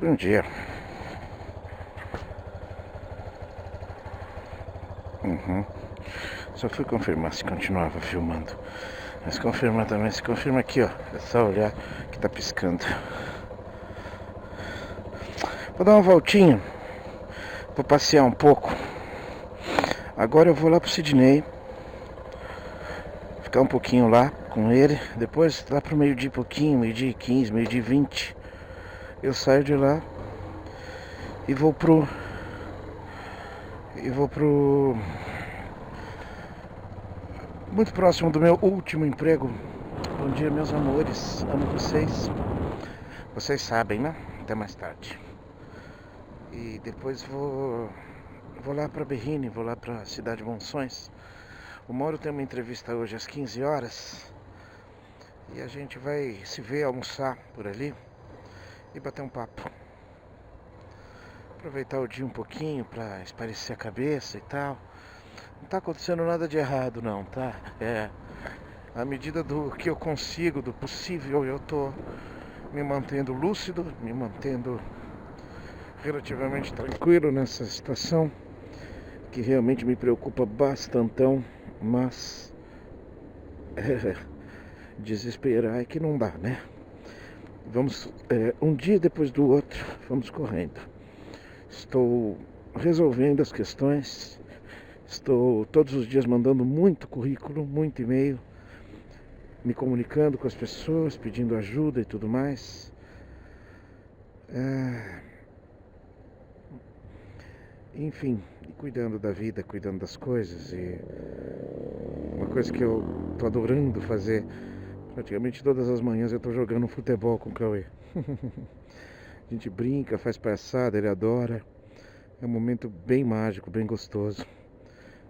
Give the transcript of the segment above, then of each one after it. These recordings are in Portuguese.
Bom dia. Só fui confirmar se continuava filmando. Mas confirma também, se confirma aqui, ó. É só olhar que tá piscando. Vou dar uma voltinha. Vou passear um pouco. Agora eu vou lá pro Sidney. Ficar um pouquinho lá com ele. Depois lá pro meio-dia e pouquinho, meio-dia e 15, meio-dia e 20. Eu saio de lá e vou pro muito próximo do meu último emprego. Bom dia, meus amores. Amo vocês. Vocês sabem, né? Até mais tarde. E depois vou lá pra Berrini, vou lá pra Cidade Monções. O Mauro tem uma entrevista hoje às 15 horas. E a gente vai se ver, almoçar por ali e bater um papo. Aproveitar o dia um pouquinho pra espairecer a cabeça e tal. Não tá acontecendo nada de errado não, tá? À medida do que eu consigo, do possível, eu tô me mantendo lúcido, me mantendo relativamente tranquilo nessa situação, que realmente me preocupa bastantão, mas desesperar é que não dá, né? Vamos, um dia depois do outro, vamos correndo. Estou resolvendo as questões, estou todos os dias mandando muito currículo, muito e-mail, me comunicando com as pessoas, pedindo ajuda e tudo mais. Enfim, cuidando da vida, cuidando das coisas. E uma coisa que eu tô adorando fazer, praticamente todas as manhãs eu tô jogando futebol com o Cauê. A gente brinca, faz palhaçada, ele adora. É um momento bem mágico, bem gostoso.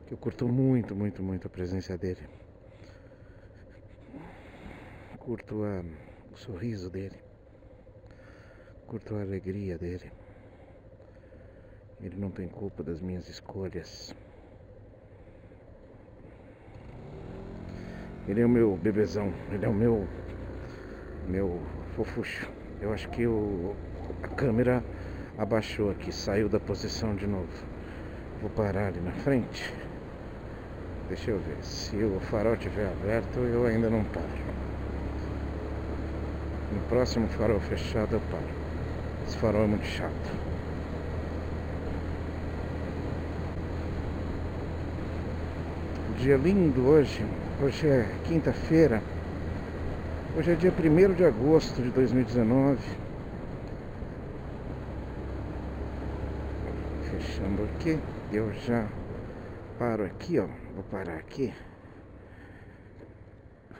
Que eu curto muito, muito, muito a presença dele. Curto o sorriso dele. Curto a alegria dele. Ele não tem culpa das minhas escolhas. Ele é o meu bebezão. Ele é o meu fofucho. Eu acho que a câmera abaixou aqui, saiu da posição de novo. Vou parar ali na frente. Deixa eu ver. Se o farol estiver aberto, eu ainda não paro. No próximo farol fechado eu paro. Esse farol é muito chato. Dia lindo hoje. Hoje é quinta-feira. Hoje é dia 1º de agosto de 2019. Fechando aqui. Eu já paro aqui, ó. Vou parar aqui.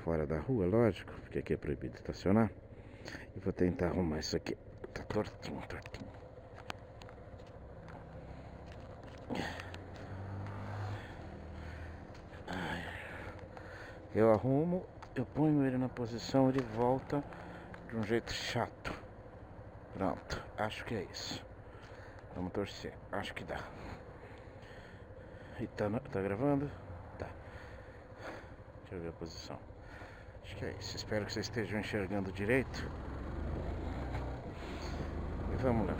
Fora da rua, lógico, porque aqui é proibido estacionar. E vou tentar arrumar isso aqui. Tá tortinho, tortinho. Eu arrumo, eu ponho ele na posição, ele volta de um jeito chato. Pronto, acho que é isso. Vamos torcer, acho que dá. E tá gravando? Tá. Deixa eu ver a posição. Acho que é isso, espero que vocês estejam enxergando direito. E vamos lá.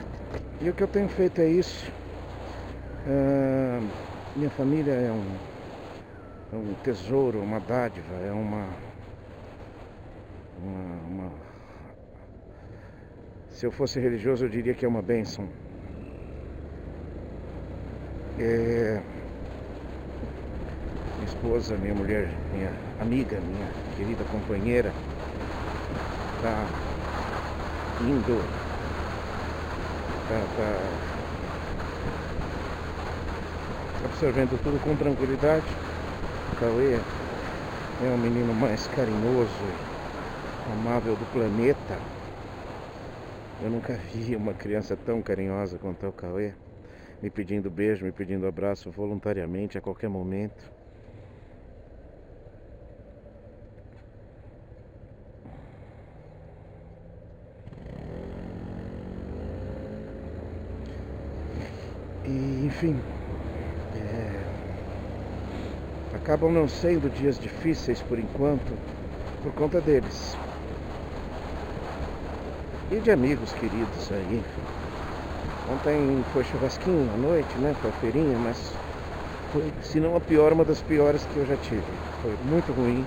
E o que eu tenho feito é isso. Minha família é um tesouro, uma dádiva, é uma se eu fosse religioso eu diria que é uma bênção. Minha esposa, minha mulher, minha amiga, minha querida companheira tá indo, tá absorvendo tudo com tranquilidade. O Cauê é o menino mais carinhoso, amável do planeta. Eu nunca vi uma criança tão carinhosa quanto é o Cauê, me pedindo beijo, me pedindo abraço voluntariamente a qualquer momento. E, enfim, acabam não sendo dias difíceis por enquanto, por conta deles. E de amigos queridos aí, enfim. Ontem foi churrasquinho à noite, né? Foi feirinha, mas foi, se não a pior, uma das piores que eu já tive. Foi muito ruim.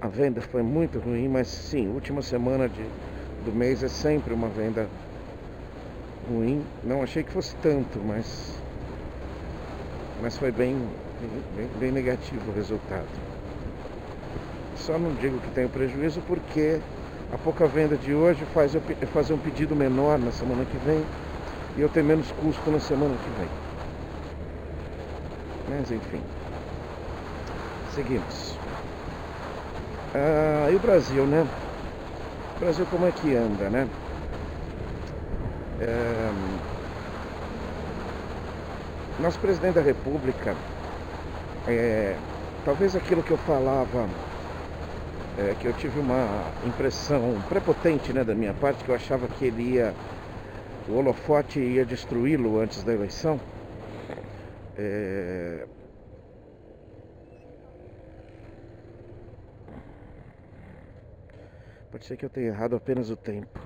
A venda foi muito ruim, mas sim, última semana do mês é sempre uma venda ruim. Não achei que fosse tanto, mas foi bem negativo o resultado. Só não digo que tenho prejuízo porque a pouca venda de hoje faz eu fazer um pedido menor na semana que vem e eu ter menos custo na semana que vem. Mas enfim, seguimos. E o Brasil, né? O Brasil como é que anda, né? Nosso presidente da República, talvez aquilo que eu falava, que eu tive uma impressão prepotente, né, da minha parte, que eu achava que o holofote ia destruí-lo antes da eleição. Pode ser que eu tenha errado apenas o tempo.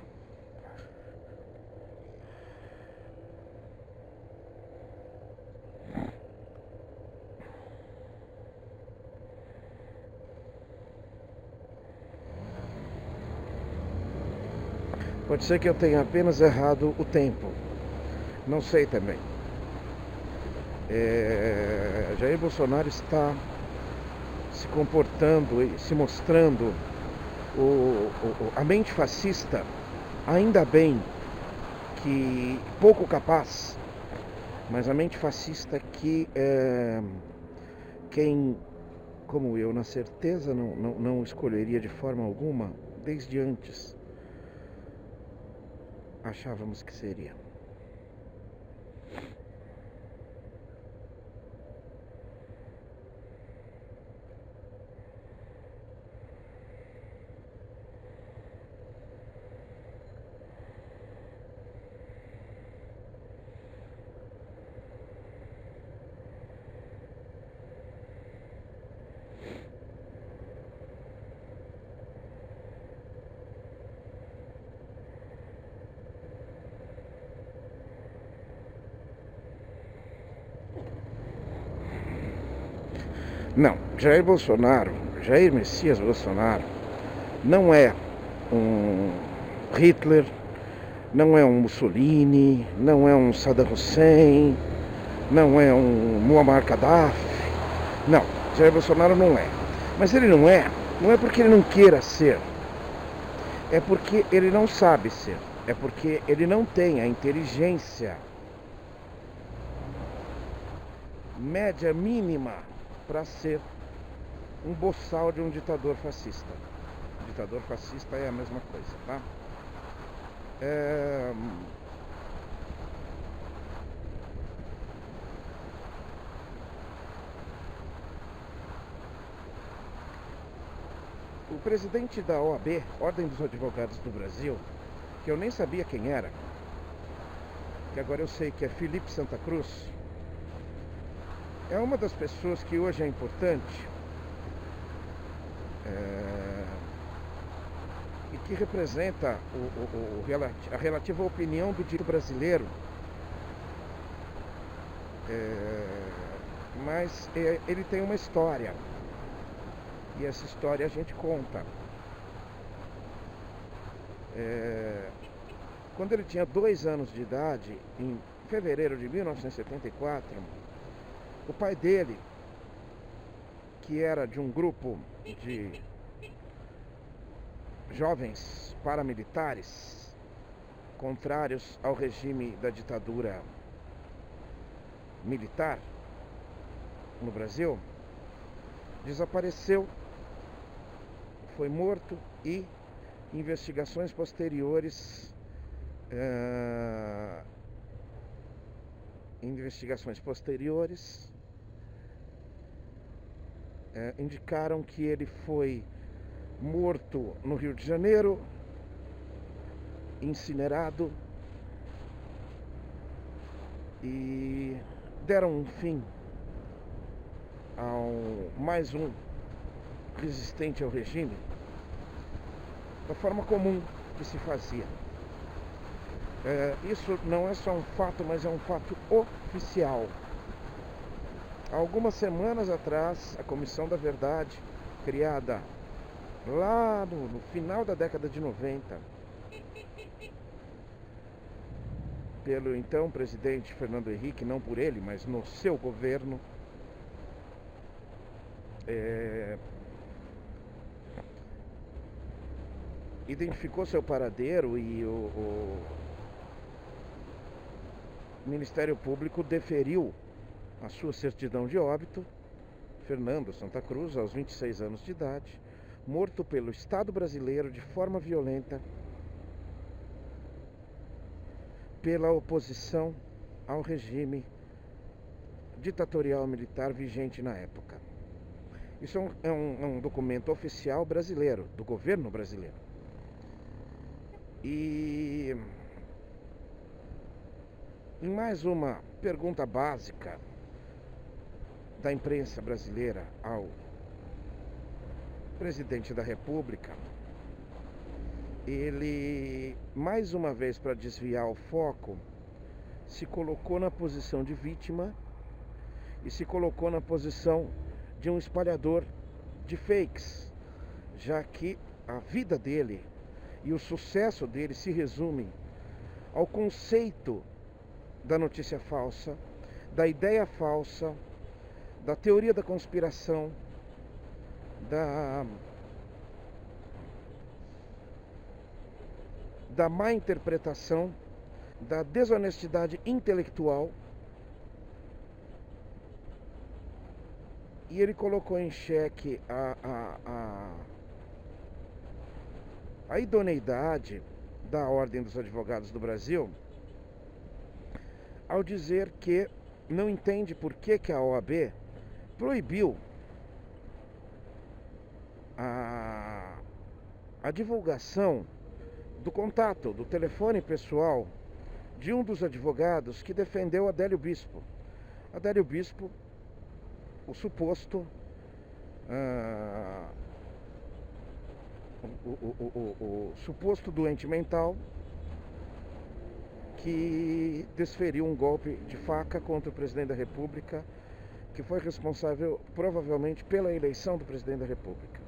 Pode ser que eu tenha apenas errado o tempo. Não sei também. Jair Bolsonaro está se comportando e se mostrando a mente fascista, ainda bem que pouco capaz, mas a mente fascista que quem, como eu, na certeza não escolheria de forma alguma, desde antes, achávamos que seria. Não, Jair Messias Bolsonaro, não é um Hitler, não é um Mussolini, não é um Saddam Hussein, não é um Muammar Gaddafi. Não, Jair Bolsonaro não é. Mas ele não é porque ele não queira ser, é porque ele não sabe ser, é porque ele não tem a inteligência média mínima para ser um boçal de um ditador fascista. Ditador fascista é a mesma coisa, tá? O presidente da OAB, Ordem dos Advogados do Brasil, que eu nem sabia quem era, que agora eu sei que é Felipe Santa Cruz, é uma das pessoas que hoje é importante e que representa a relativa opinião do direito brasileiro, mas ele tem uma história e essa história a gente conta. Quando ele tinha 2 anos de idade, em fevereiro de 1974, o pai dele, que era de um grupo de jovens paramilitares contrários ao regime da ditadura militar no Brasil, desapareceu, foi morto e investigações posteriores indicaram que ele foi morto no Rio de Janeiro, incinerado, e deram um fim ao mais um resistente ao regime da forma comum, que se fazia. Isso não é só um fato, mas é um fato oficial. Há algumas semanas atrás, a Comissão da Verdade, criada lá no final da década de 90, pelo então presidente Fernando Henrique, não por ele, mas no seu governo, identificou seu paradeiro e o Ministério Público deferiu a sua certidão de óbito. Fernando Santa Cruz, aos 26 anos de idade, morto pelo Estado brasileiro de forma violenta, pela oposição ao regime ditatorial militar vigente na época. Isso é um documento oficial brasileiro, do governo brasileiro. E em mais uma pergunta básica da imprensa brasileira ao presidente da República, ele, mais uma vez para desviar o foco, se colocou na posição de vítima e se colocou na posição de um espalhador de fakes, já que a vida dele e o sucesso dele se resumem ao conceito da notícia falsa, da ideia falsa, da teoria da conspiração, da má interpretação, da desonestidade intelectual. E ele colocou em xeque a idoneidade da Ordem dos Advogados do Brasil ao dizer que não entende por que a OAB proibiu a divulgação do contato, do telefone pessoal de um dos advogados que defendeu Adélio Bispo. Adélio Bispo, o suposto o suposto doente mental que desferiu um golpe de faca contra o presidente da República, que foi responsável provavelmente pela eleição do presidente da República.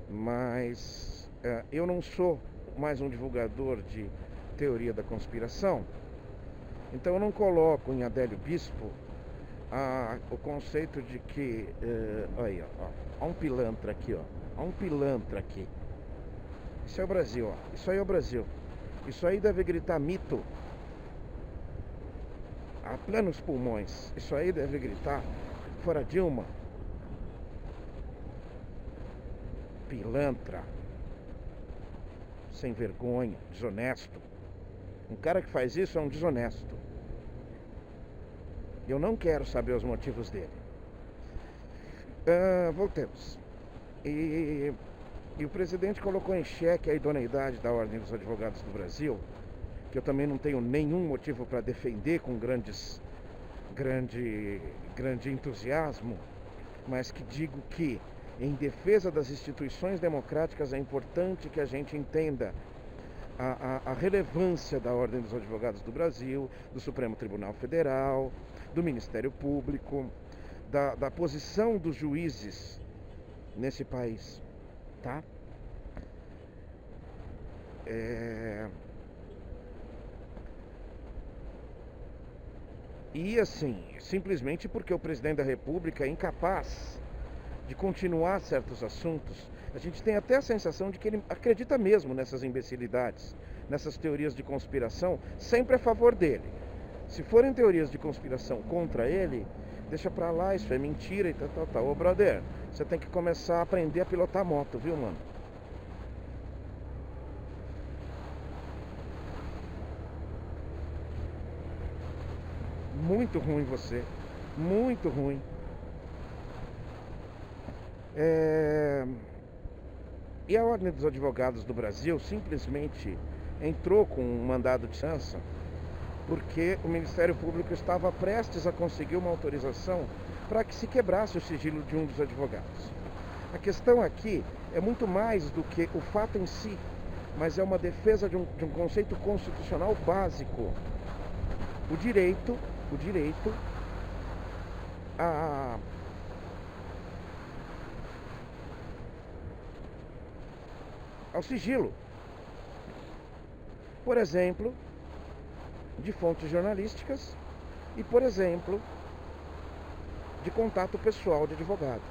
Mas eu não sou mais um divulgador de teoria da conspiração, então eu não coloco em Adélio Bispo o conceito de que aí, ó, um pilantra aqui, ó, há um pilantra aqui. Isso é o Brasil, ó. Isso aí é o Brasil. Isso aí deve gritar mito a plenos pulmões. Isso aí deve gritar fora Dilma. Pilantra, sem vergonha, desonesto. Um cara que faz isso é um desonesto. Eu não quero saber os motivos dele. Voltemos. E o presidente colocou em xeque a idoneidade da Ordem dos Advogados do Brasil, que eu também não tenho nenhum motivo para defender com grande entusiasmo, mas que digo que, em defesa das instituições democráticas, é importante que a gente entenda a relevância da Ordem dos Advogados do Brasil, do Supremo Tribunal Federal, do Ministério Público, da posição dos juízes nesse país, tá? E assim, simplesmente porque o presidente da República é incapaz de continuar certos assuntos, a gente tem até a sensação de que ele acredita mesmo nessas imbecilidades, nessas teorias de conspiração, sempre a favor dele. Se forem teorias de conspiração contra ele, deixa pra lá, isso é mentira e tal. Ô, brother, você tem que começar a aprender a pilotar moto, viu, mano? Muito ruim você. Muito ruim. E a Ordem dos Advogados do Brasil simplesmente entrou com um mandado de segurança porque o Ministério Público estava prestes a conseguir uma autorização para que se quebrasse o sigilo de um dos advogados. A questão aqui é muito mais do que o fato em si mas é uma defesa de um conceito constitucional básico. O direito ao sigilo. Por exemplo, de fontes jornalísticas e, por exemplo, de contato pessoal de advogado.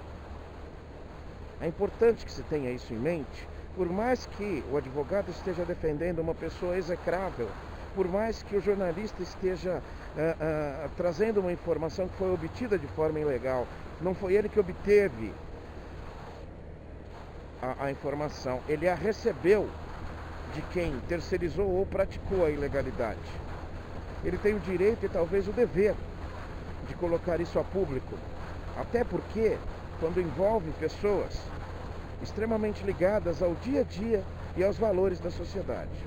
É importante que se tenha isso em mente, por mais que o advogado esteja defendendo uma pessoa execrável, por mais que o jornalista esteja trazendo uma informação que foi obtida de forma ilegal, não foi ele que obteve a informação, ele a recebeu de quem terceirizou ou praticou a ilegalidade. Ele tem o direito e talvez o dever de colocar isso a público, até porque quando envolve pessoas extremamente ligadas ao dia a dia e aos valores da sociedade.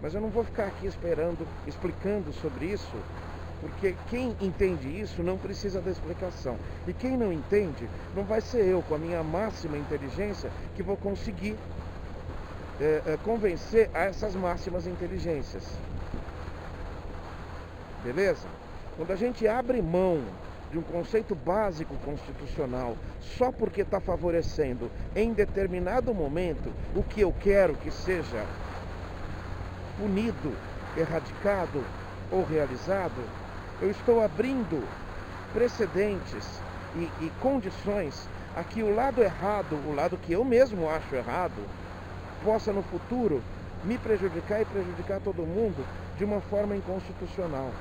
Mas eu não vou ficar aqui explicando sobre isso, porque quem entende isso não precisa da explicação. E quem não entende, não vai ser eu, com a minha máxima inteligência, que vou conseguir convencer a essas máximas inteligências. Beleza? Quando a gente abre mão de um conceito básico constitucional só porque está favorecendo em determinado momento o que eu quero que seja punido, erradicado ou realizado, eu estou abrindo precedentes e condições a que o lado errado, o lado que eu mesmo acho errado, possa no futuro me prejudicar e prejudicar todo mundo de uma forma inconstitucional.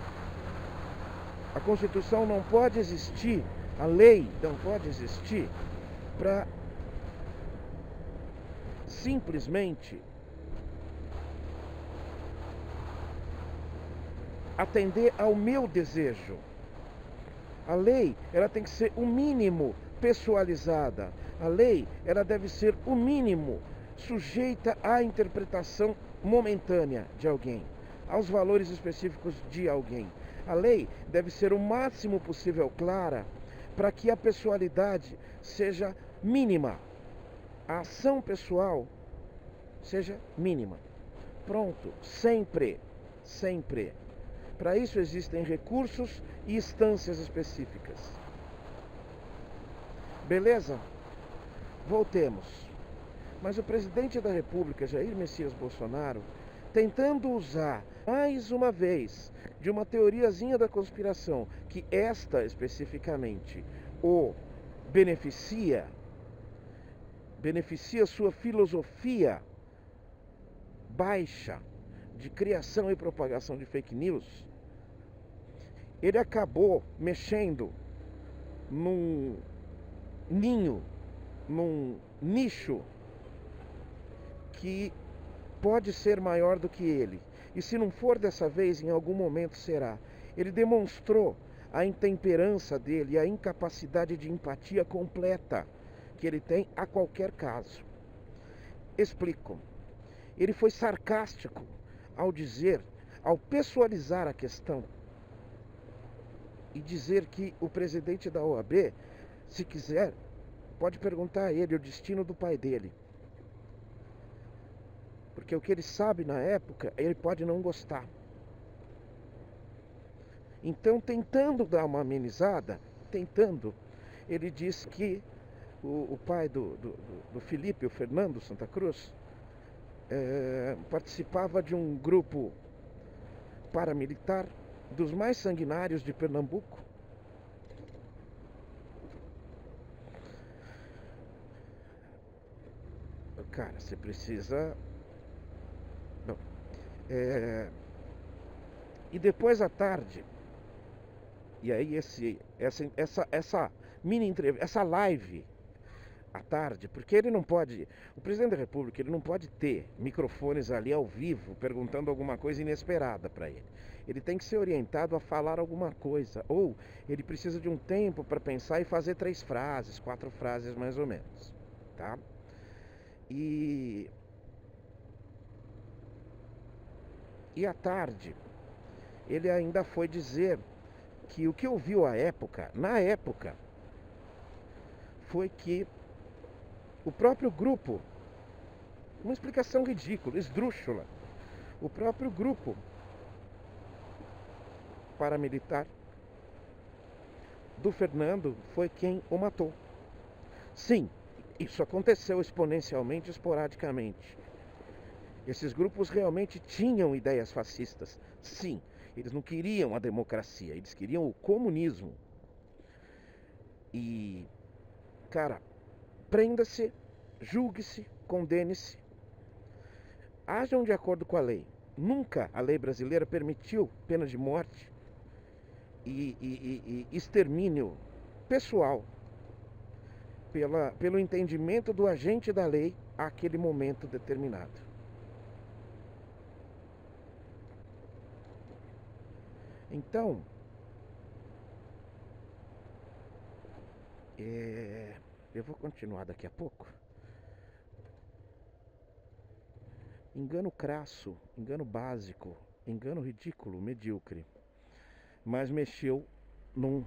A Constituição não pode existir, a lei não pode existir para simplesmente atender ao meu desejo. A lei, ela tem que ser o mínimo pessoalizada. A lei, ela deve ser o mínimo sujeita à interpretação momentânea de alguém, aos valores específicos de alguém. A lei deve ser o máximo possível clara para que a pessoalidade seja mínima, a ação pessoal seja mínima. Pronto, sempre, sempre. Para isso existem recursos e instâncias específicas. Beleza? Voltemos. Mas o presidente da República, Jair Messias Bolsonaro, tentando usar mais uma vez de uma teoriazinha da conspiração, que esta especificamente o beneficia sua filosofia baixa de criação e propagação de fake news, ele acabou mexendo num ninho, num nicho que pode ser maior do que ele. E se não for dessa vez, em algum momento será. Ele demonstrou a intemperança dele, a incapacidade de empatia completa que ele tem a qualquer caso. Explico. Ele foi sarcástico ao pessoalizar a questão e dizer que o presidente da OAB, se quiser, pode perguntar a ele o destino do pai dele. Porque o que ele sabe na época, ele pode não gostar. Então, tentando dar uma amenizada, ele diz que o pai do Felipe, o Fernando Santa Cruz, participava de um grupo paramilitar dos mais sanguinários de Pernambuco. Cara, você precisa... Não. E depois à tarde, e aí essa mini entrevista, essa live à tarde, porque ele não pode, o presidente da República, ele não pode ter microfones ali ao vivo perguntando alguma coisa inesperada para ele. Ele tem que ser orientado a falar alguma coisa, ou ele precisa de um tempo para pensar e fazer 3 frases, 4 frases mais ou menos, tá? E à tarde, ele ainda foi dizer que o que ouviu na época, foi que o próprio grupo Uma explicação ridícula, esdrúxula. O próprio grupo paramilitar do Fernando foi quem o matou. Sim, isso aconteceu exponencialmente, esporadicamente. Esses grupos realmente tinham ideias fascistas. Sim, eles não queriam a democracia, eles queriam o comunismo. E, cara, prenda-se, julgue-se, condene-se, ajam de acordo com a lei. Nunca a lei brasileira permitiu pena de morte e extermínio pessoal pelo entendimento do agente da lei àquele momento determinado. Então, eu vou continuar daqui a pouco. Engano crasso, engano básico, engano ridículo, medíocre. Mas mexeu num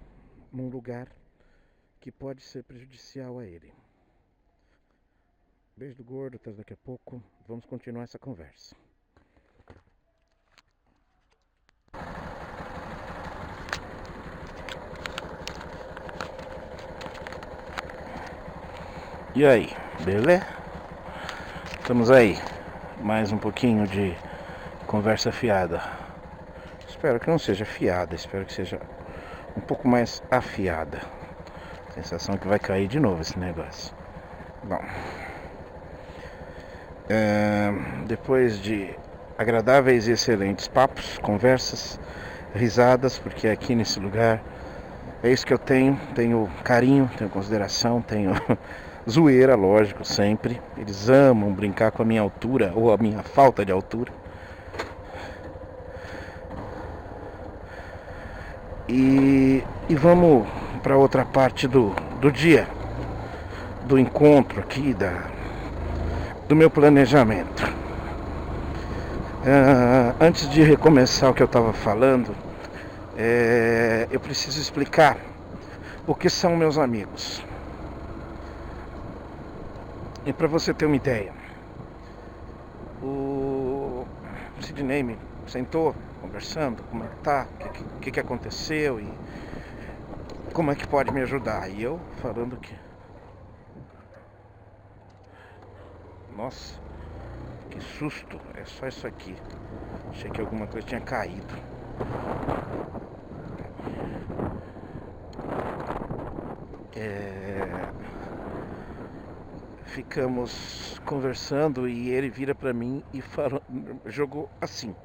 lugar que pode ser prejudicial a ele. Beijo do gordo, até daqui a pouco. Vamos continuar essa conversa. E aí, beleza? Estamos aí. Mais um pouquinho de conversa fiada. Espero que não seja fiada, espero que seja um pouco mais afiada. Sensação que vai cair de novo esse negócio. Bom, depois de agradáveis e excelentes papos, conversas, risadas, porque aqui nesse lugar é isso que eu tenho carinho, tenho consideração, tenho zoeira, lógico, sempre. Eles amam brincar com a minha altura ou a minha falta de altura. E vamos para outra parte do dia, do encontro aqui, do meu planejamento. Antes de recomeçar o que eu estava falando, eu preciso explicar o que são meus amigos. E para você ter uma ideia, o Sidney me sentou conversando, como é que tá, o que aconteceu e como é que pode me ajudar. E eu falando que... Nossa, que susto, é só isso aqui. Achei que alguma coisa tinha caído. Ficamos conversando e ele vira pra mim e jogou assim,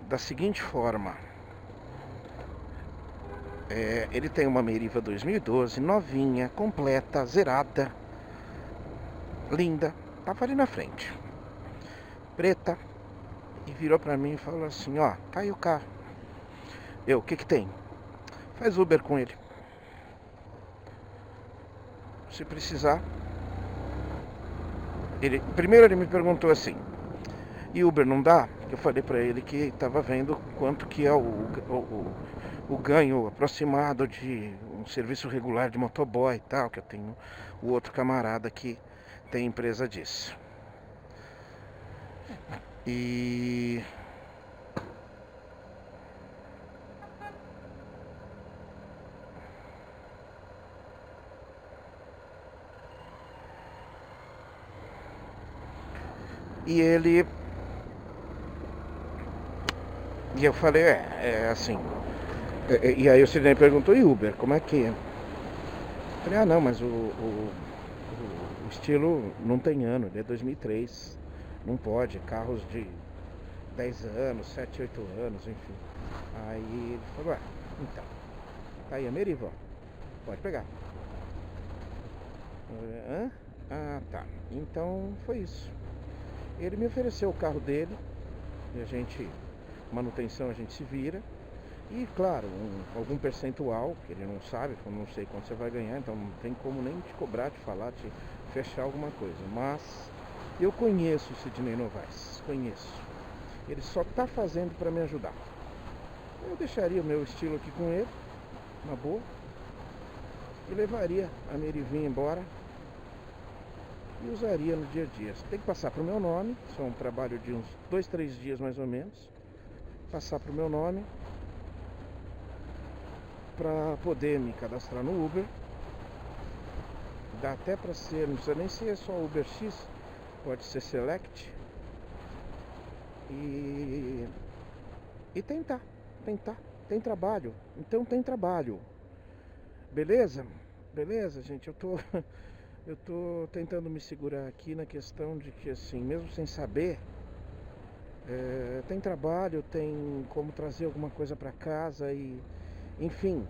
da seguinte forma. Ele tem uma Meriva 2012, novinha, completa, zerada, linda, tava ali na frente, preta, e virou pra mim e falou assim: ó, tá aí o carro. O que tem? Faz Uber com ele. Se precisar. Primeiro ele me perguntou assim: e Uber não dá? Eu falei pra ele que tava vendo quanto que é o ganho aproximado de um serviço regular de motoboy e tal, que eu tenho o outro camarada que tem empresa disso. E eu falei, assim. E aí o Sidney perguntou: e Uber, como é que é? Eu falei: não, mas o estilo não tem ano, ele é 2003. Não pode, carros de 10 anos, 7, 8 anos, enfim. Aí ele falou: então, tá aí a Meriva, pode pegar. Eu falei: tá. Então foi isso. Ele me ofereceu o carro dele, e manutenção a gente se vira. E claro, algum percentual, que ele não sabe, eu não sei quanto você vai ganhar, então não tem como nem te cobrar, te falar, te fechar alguma coisa. Mas eu conheço o Sidney Novaes, conheço. Ele só está fazendo para me ajudar. Eu deixaria o meu estilo aqui com ele, na boa, e levaria a Merivinha embora e usaria no dia a dia. Tem que passar para o meu nome, só um trabalho de uns 2, 3 dias mais ou menos. Passar para o meu nome para poder me cadastrar no Uber. Dá até para ser, não precisa nem ser só Uber X, pode ser Select. E tentar, tem trabalho, então tem trabalho. Beleza? Beleza, gente, eu tô tentando me segurar aqui na questão de que, assim, mesmo sem saber, tem trabalho, tem como trazer alguma coisa para casa e, enfim,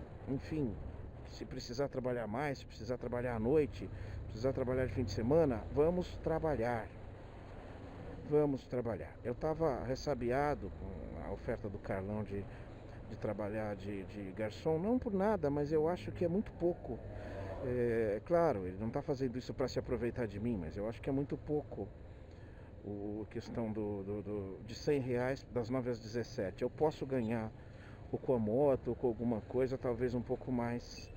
se precisar trabalhar mais, se precisar trabalhar à noite, se precisar trabalhar de fim de semana, vamos trabalhar. Eu estava ressabiado com a oferta do Carlão de trabalhar de garçom, não por nada, mas eu acho que é muito pouco. Claro, ele não está fazendo isso para se aproveitar de mim, mas eu acho que é muito pouco a questão de R$100 das 9 às 17. Eu posso ganhar ou com a moto ou com alguma coisa, talvez um pouco mais.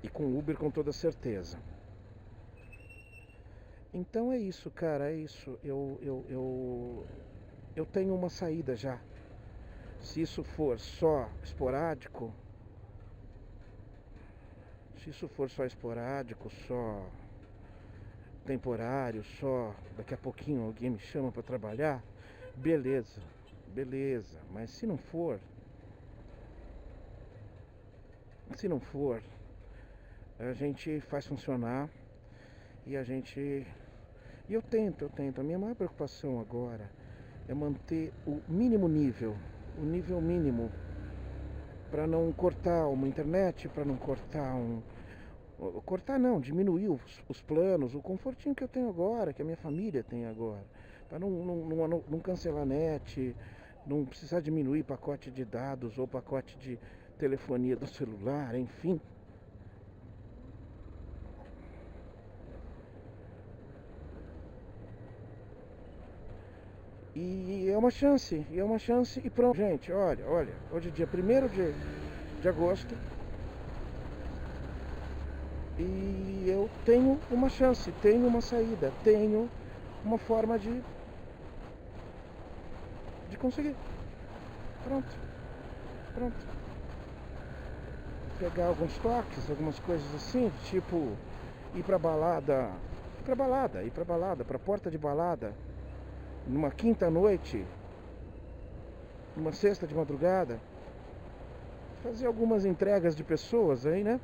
E com Uber com toda certeza. Então é isso, cara, é isso. Eu tenho uma saída já. Se isso for só esporádico, só temporário, só daqui a pouquinho alguém me chama para trabalhar, beleza. Mas se não for, a gente faz funcionar e eu tento. A minha maior preocupação agora é manter o nível mínimo, para não cortar uma internet, para não diminuir os planos, o confortinho que eu tenho agora, que a minha família tem agora, para não cancelar a net, não precisar diminuir pacote de dados ou pacote de telefonia do celular, enfim. E é uma chance e pronto. Gente, olha, hoje é dia 1º de agosto e eu tenho uma chance, tenho uma saída, tenho uma forma de conseguir. Pronto. Pegar alguns toques, algumas coisas assim, tipo ir pra balada, pra porta de balada, numa quinta noite, numa sexta de madrugada, fazer algumas entregas de pessoas aí, né?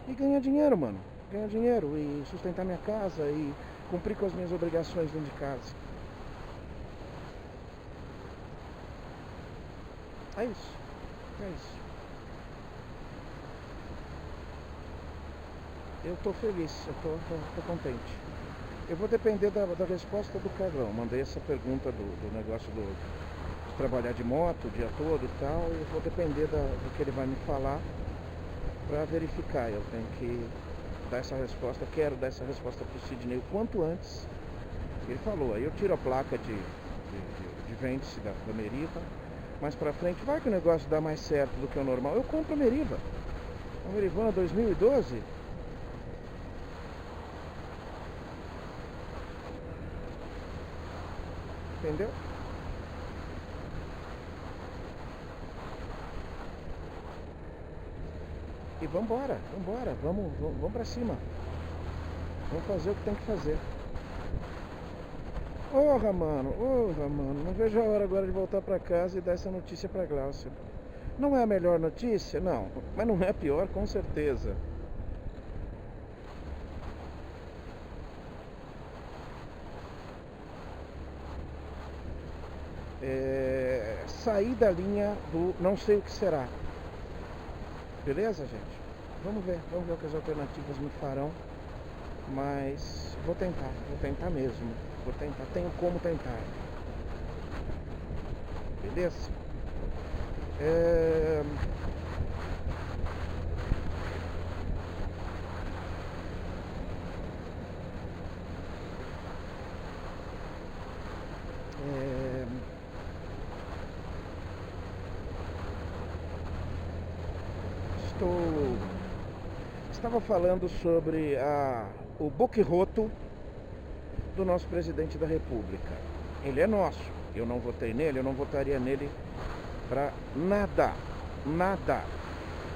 E ganhar dinheiro, mano. E sustentar minha casa e cumprir com as minhas obrigações dentro de casa. É isso. Eu tô feliz, eu tô contente. Eu vou depender da resposta do Carlão. Mandei essa pergunta do negócio de trabalhar de moto o dia todo e tal. E eu vou depender do que ele vai me falar para verificar. Eu tenho que dar essa resposta. Quero dar essa resposta pro Sidney o quanto antes. Ele falou, aí eu tiro a placa de vende-se da Meriva. Mais pra frente, vai que o negócio dá mais certo do que o normal. Eu compro a Meriva. Uma Merivana 2012. Entendeu? E vambora, vamos pra cima. Vamos fazer o que tem que fazer. Porra, mano, não vejo a hora agora de voltar pra casa e dar essa notícia pra Glaucia. Não é a melhor notícia? Não, mas não é a pior, com certeza. Sair da linha do não sei o que será. Beleza, gente? Vamos ver o que as alternativas me farão. Mas vou tentar mesmo. Tenho como tentar. Beleza? Estava falando sobre o boquirroto do nosso presidente da República. Ele é nosso. Eu não votei nele, eu não votaria nele para nada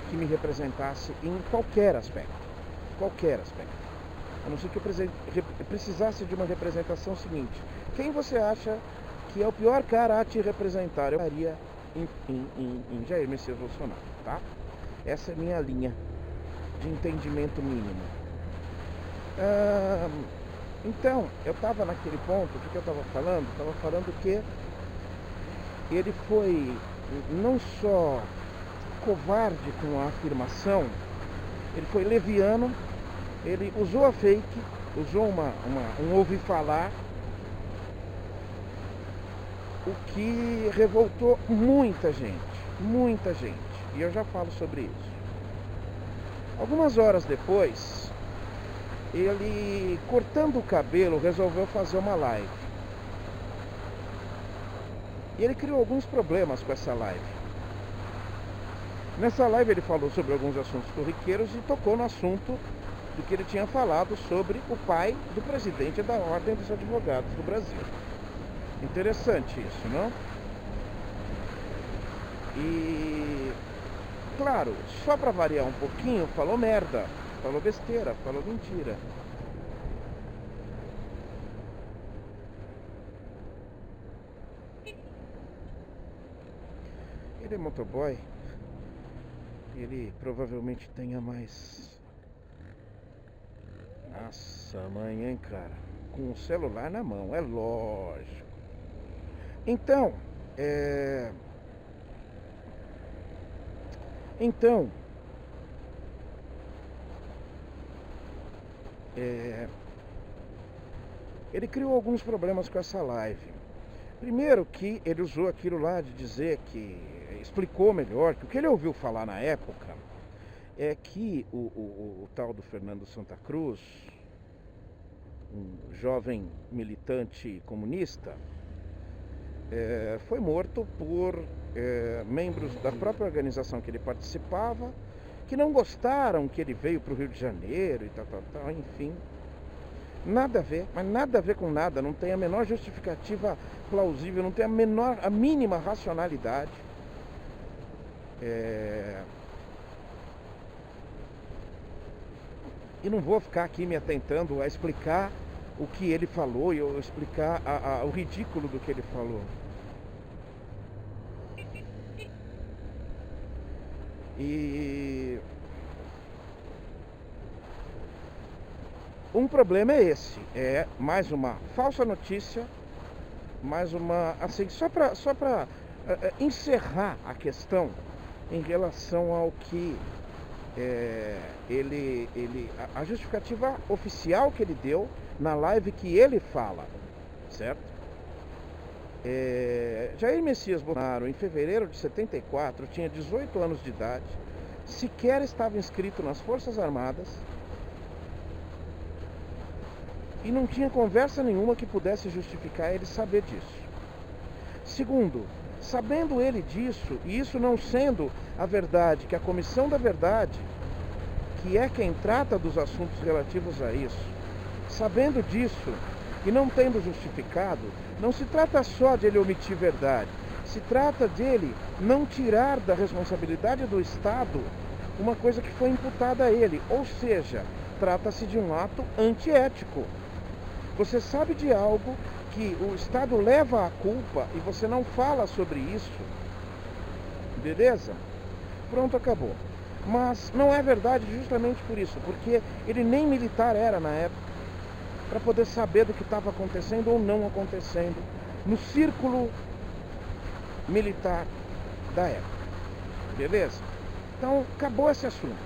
que me representasse em qualquer aspecto. Qualquer aspecto. A não ser que eu precisasse de uma representação seguinte. Quem você acha que é o pior cara a te representar? Eu faria em Jair Messias Bolsonaro, tá? Essa é a minha linha de entendimento mínimo. Então, eu estava naquele ponto, o que eu estava falando? Estava falando que ele foi não só covarde com a afirmação, ele foi leviano, ele usou a fake, usou um ouvir falar, o que revoltou muita gente, e eu já falo sobre isso. Algumas horas depois, ele, cortando o cabelo, resolveu fazer uma live. E ele criou alguns problemas com essa live. Nessa live ele falou sobre alguns assuntos corriqueiros e tocou no assunto do que ele tinha falado sobre o pai do presidente da Ordem dos Advogados do Brasil. Interessante isso, não? E, claro, só para variar um pouquinho, falou merda, falou besteira, falou mentira. Ele é motoboy, ele provavelmente tenha mais... Nossa, mãe, hein, cara? Com o celular na mão, é lógico. Então, ele criou alguns problemas com essa live. Primeiro que ele usou aquilo lá de dizer que... explicou melhor que o que ele ouviu falar na época é que o tal do Fernando Santa Cruz, um jovem militante comunista, foi morto por membros da própria organização que ele participava, que não gostaram que ele veio para o Rio de Janeiro e tal, enfim. Nada a ver, mas nada a ver com nada, não tem a menor justificativa plausível, não tem a mínima racionalidade. E não vou ficar aqui me atentando a explicar o que ele falou e eu explicar o ridículo do que ele falou. E um problema é esse, é mais uma falsa notícia, mais uma, assim, só para encerrar a questão em relação ao que a justificativa oficial que ele deu na live que ele fala, certo? Jair Messias Bolsonaro, em fevereiro de 74, tinha 18 anos de idade, sequer estava inscrito nas Forças Armadas e não tinha conversa nenhuma que pudesse justificar ele saber disso. Segundo, sabendo ele disso, e isso não sendo a verdade, que a Comissão da Verdade, que é quem trata dos assuntos relativos a isso, sabendo disso e não tendo justificado, não se trata só de ele omitir verdade, se trata dele não tirar da responsabilidade do Estado uma coisa que foi imputada a ele, ou seja, trata-se de um ato antiético. Você sabe de algo que o Estado leva a culpa e você não fala sobre isso, beleza? Pronto, acabou. Mas não é verdade justamente por isso, porque ele nem militar era na época, para poder saber do que estava acontecendo ou não acontecendo no círculo militar da época, beleza? Então, acabou esse assunto.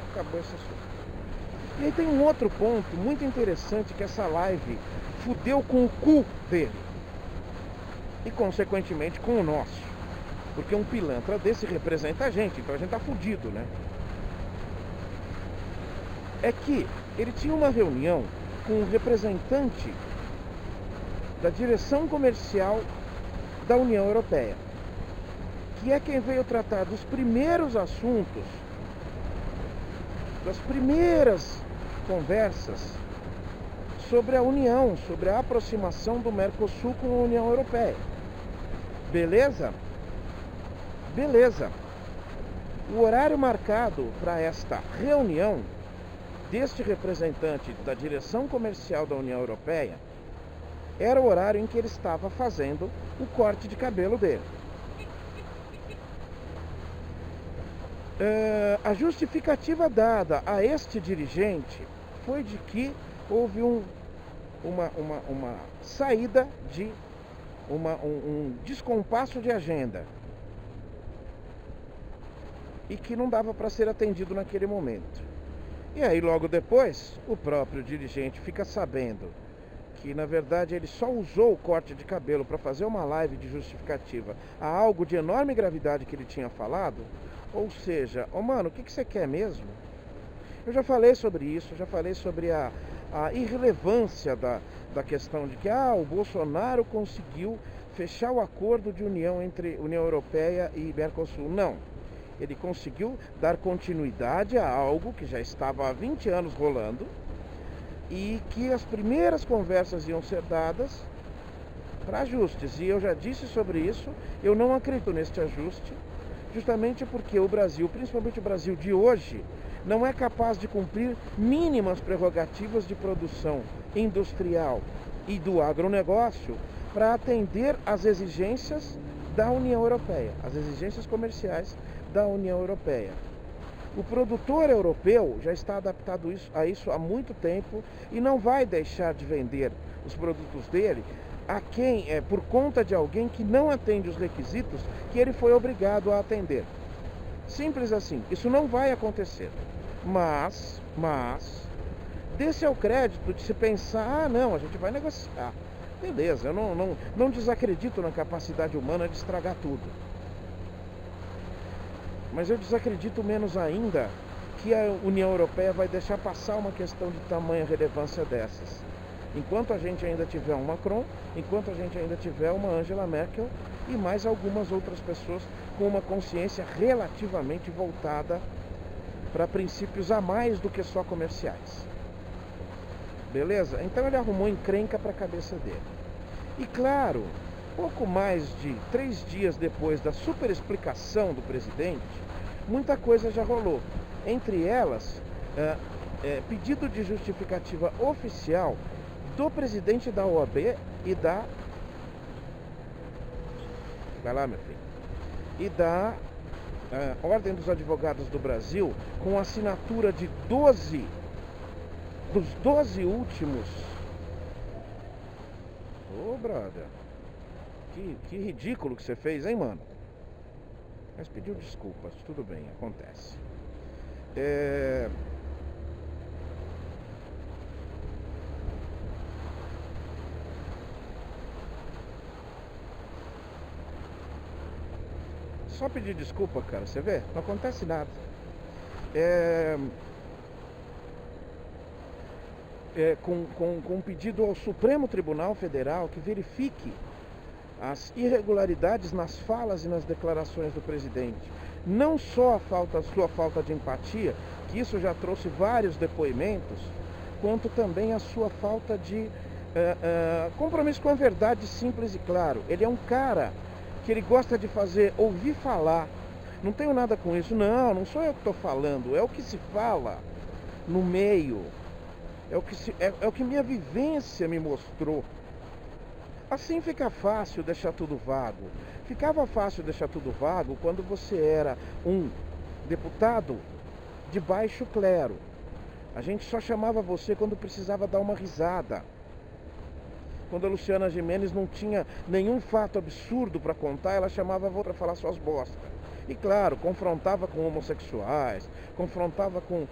E aí tem um outro ponto muito interessante, que essa live fudeu com o cu dele e consequentemente com o nosso, porque um pilantra desse representa a gente, então a gente tá fudido, né? É que ele tinha uma reunião com um representante da direção comercial da União Europeia, que é quem veio tratar dos primeiros assuntos, das primeiras conversas sobre a união, sobre a aproximação do Mercosul com a União Europeia. Beleza? Beleza. O horário marcado para esta reunião deste representante da direção comercial da União Europeia era o horário em que ele estava fazendo o corte de cabelo dele. A justificativa dada a este dirigente foi de que houve uma saída de um descompasso de agenda e que não dava para ser atendido naquele momento. E aí logo depois o próprio dirigente fica sabendo que na verdade ele só usou o corte de cabelo para fazer uma live de justificativa a algo de enorme gravidade que ele tinha falado. Ou seja, mano, o que você quer mesmo? Eu já falei sobre isso, já falei sobre a irrelevância da questão de que o Bolsonaro conseguiu fechar o acordo de união entre União Europeia e Mercosul. Não, ele conseguiu dar continuidade a algo que já estava há 20 anos rolando e que as primeiras conversas iam ser dadas para ajustes. E eu já disse sobre isso, eu não acredito neste ajuste, justamente porque o Brasil, principalmente o Brasil de hoje, não é capaz de cumprir mínimas prerrogativas de produção industrial e do agronegócio para atender às exigências da União Europeia, as exigências comerciais da União Europeia. O produtor europeu já está adaptado a isso há muito tempo e não vai deixar de vender os produtos dele a quem por conta de alguém que não atende os requisitos que ele foi obrigado a atender. Simples assim, isso não vai acontecer. Mas, desse é o crédito de se pensar, não, a gente vai negociar. Beleza, eu não desacredito na capacidade humana de estragar tudo. Mas eu desacredito menos ainda que a União Europeia vai deixar passar uma questão de tamanha relevância dessas. Enquanto a gente ainda tiver um Macron, enquanto a gente ainda tiver uma Angela Merkel e mais algumas outras pessoas com uma consciência relativamente voltada para princípios a mais do que só comerciais. Beleza? Então ele arrumou encrenca para a cabeça dele. E claro, pouco mais de 3 dias depois da super explicação do presidente, muita coisa já rolou. Entre elas, pedido de justificativa oficial do presidente da OAB e da... Vai lá, meu filho. E da Ordem dos Advogados do Brasil, com assinatura de 12 dos 12 últimos. Ô, brother, que ridículo que você fez, hein, mano? Mas pediu desculpas, tudo bem, acontece. Só pedir desculpa, cara, você vê? Não acontece nada. Com um pedido ao Supremo Tribunal Federal que verifique as irregularidades nas falas e nas declarações do presidente. Não só a sua falta de empatia, que isso já trouxe vários depoimentos, quanto também a sua falta de compromisso com a verdade simples e claro. Ele é um cara que ele gosta de fazer ouvir falar. Não tenho nada com isso, não sou eu que estou falando, é o que se fala no meio, é o que minha vivência me mostrou. Assim fica fácil deixar tudo vago. Ficava fácil deixar tudo vago quando você era um deputado de baixo clero. A gente só chamava você quando precisava dar uma risada. Quando a Luciana Gimenez não tinha nenhum fato absurdo para contar, ela chamava para falar suas bostas. E claro, confrontava com homossexuais, confrontava com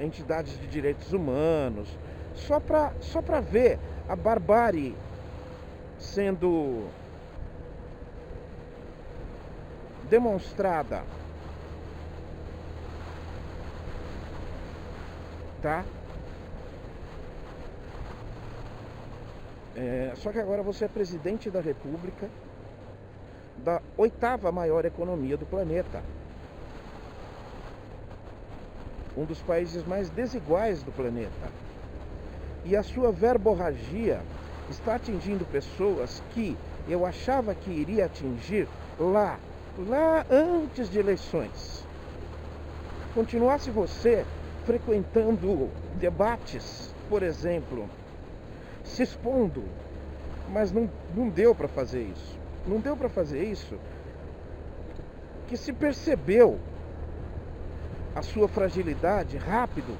entidades de direitos humanos, só para ver a barbárie sendo demonstrada. Tá? Só que agora você é presidente da República da 8ª maior economia do planeta. Um dos países mais desiguais do planeta. E a sua verborragia está atingindo pessoas que eu achava que iria atingir lá antes de eleições. Continuasse você frequentando debates, por exemplo, se expondo, mas não deu para fazer isso. Não deu para fazer isso, que se percebeu a sua fragilidade rápido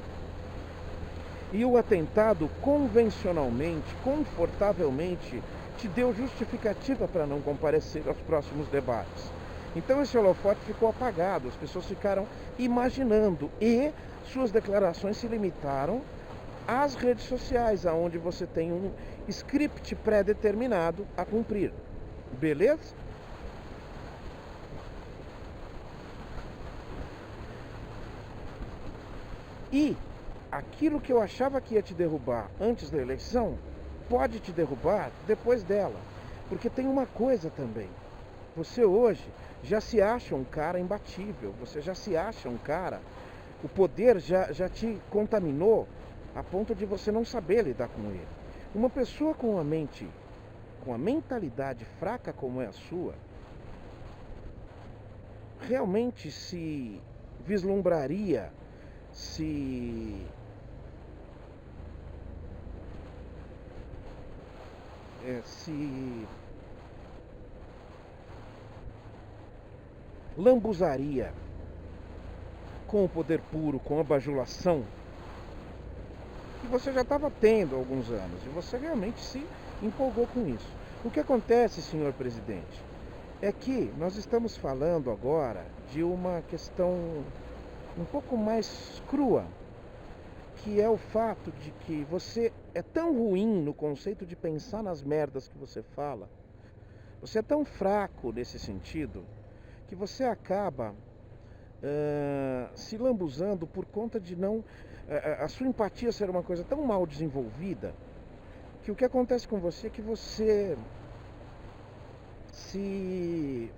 e o atentado convencionalmente, confortavelmente, te deu justificativa para não comparecer aos próximos debates. Então esse holofote ficou apagado, as pessoas ficaram imaginando e suas declarações se limitaram às redes sociais, onde você tem um script pré-determinado a cumprir. Beleza? E aquilo que eu achava que ia te derrubar antes da eleição, pode te derrubar depois dela. Porque tem uma coisa também. Você hoje já se acha um cara imbatível, você já se acha um cara, o poder já te contaminou a ponto de você não saber lidar com ele. Uma pessoa com a mentalidade fraca como é a sua, realmente se vislumbraria, se lambuzaria com o poder puro, com a bajulação que você já estava tendo há alguns anos, e você realmente se empolgou com isso. O que acontece, senhor presidente, é que nós estamos falando agora de uma questão um pouco mais crua, que é o fato de que você é tão ruim no conceito de pensar nas merdas que você fala, você é tão fraco nesse sentido, que você acaba se lambuzando por conta de não... a sua empatia ser uma coisa tão mal desenvolvida, que o que acontece com você é que você se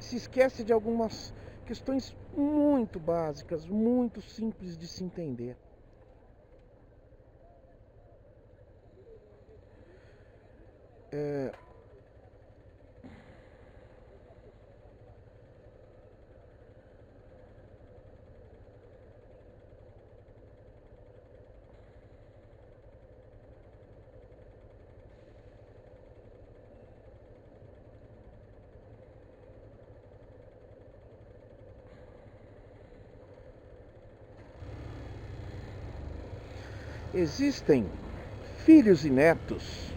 esquece de algumas questões muito básicas, muito simples de se entender. Existem filhos e netos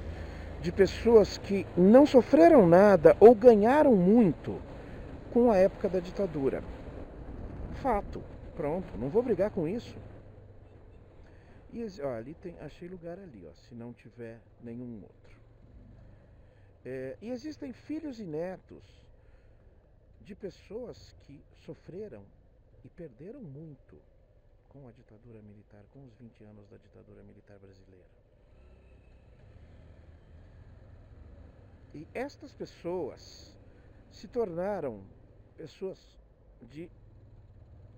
de pessoas que não sofreram nada ou ganharam muito com a época da ditadura. Fato. Pronto, não vou brigar com isso. E ali achei lugar ali, se não tiver nenhum outro. E existem filhos e netos de pessoas que sofreram e perderam muito com a ditadura militar, com os 20 anos da ditadura militar brasileira. E estas pessoas se tornaram pessoas de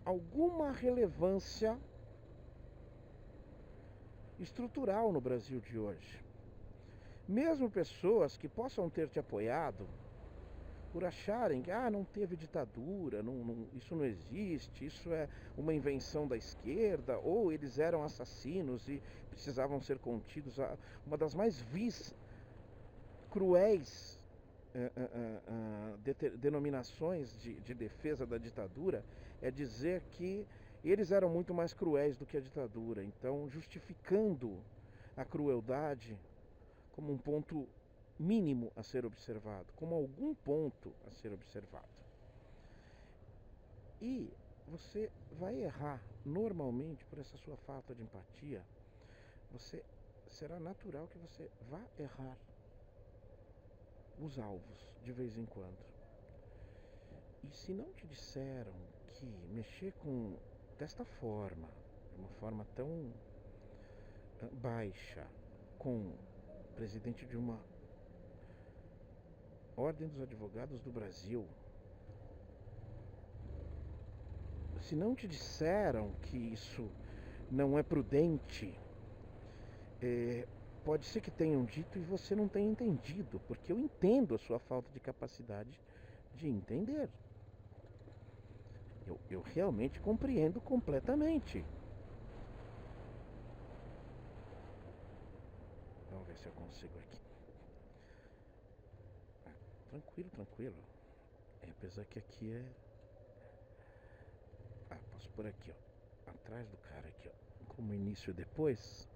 alguma relevância estrutural no Brasil de hoje. Mesmo pessoas que possam ter te apoiado por acharem que não teve ditadura, isso não existe, isso é uma invenção da esquerda, ou eles eram assassinos e precisavam ser contidos. Uma das mais vis, cruéis denominações de defesa da ditadura é dizer que eles eram muito mais cruéis do que a ditadura, então justificando a crueldade como um ponto mínimo a ser observado, como algum ponto a ser observado. E você vai errar normalmente por essa sua falta de empatia. Será natural que você vá errar os alvos de vez em quando. E se não te disseram que mexer desta forma, de uma forma tão baixa, com o presidente de uma Ordem dos Advogados do Brasil, se não te disseram que isso não é prudente. Pode ser que tenham dito e você não tenha entendido, porque eu entendo a sua falta de capacidade de entender. Eu realmente compreendo completamente. Vamos ver se eu consigo aqui. Tranquilo. Apesar que aqui é... posso por aqui, ó. Atrás do cara aqui, ó. Como início depois.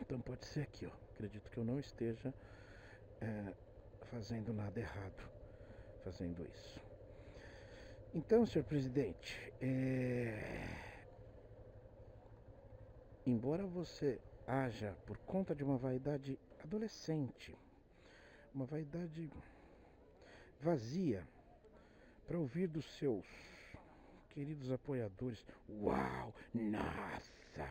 Então pode ser aqui, ó. Acredito que eu não esteja fazendo nada errado fazendo isso. Então, senhor presidente, embora você haja por conta de uma vaidade adolescente, uma vaidade vazia, para ouvir dos seus queridos apoiadores, uau, nossa,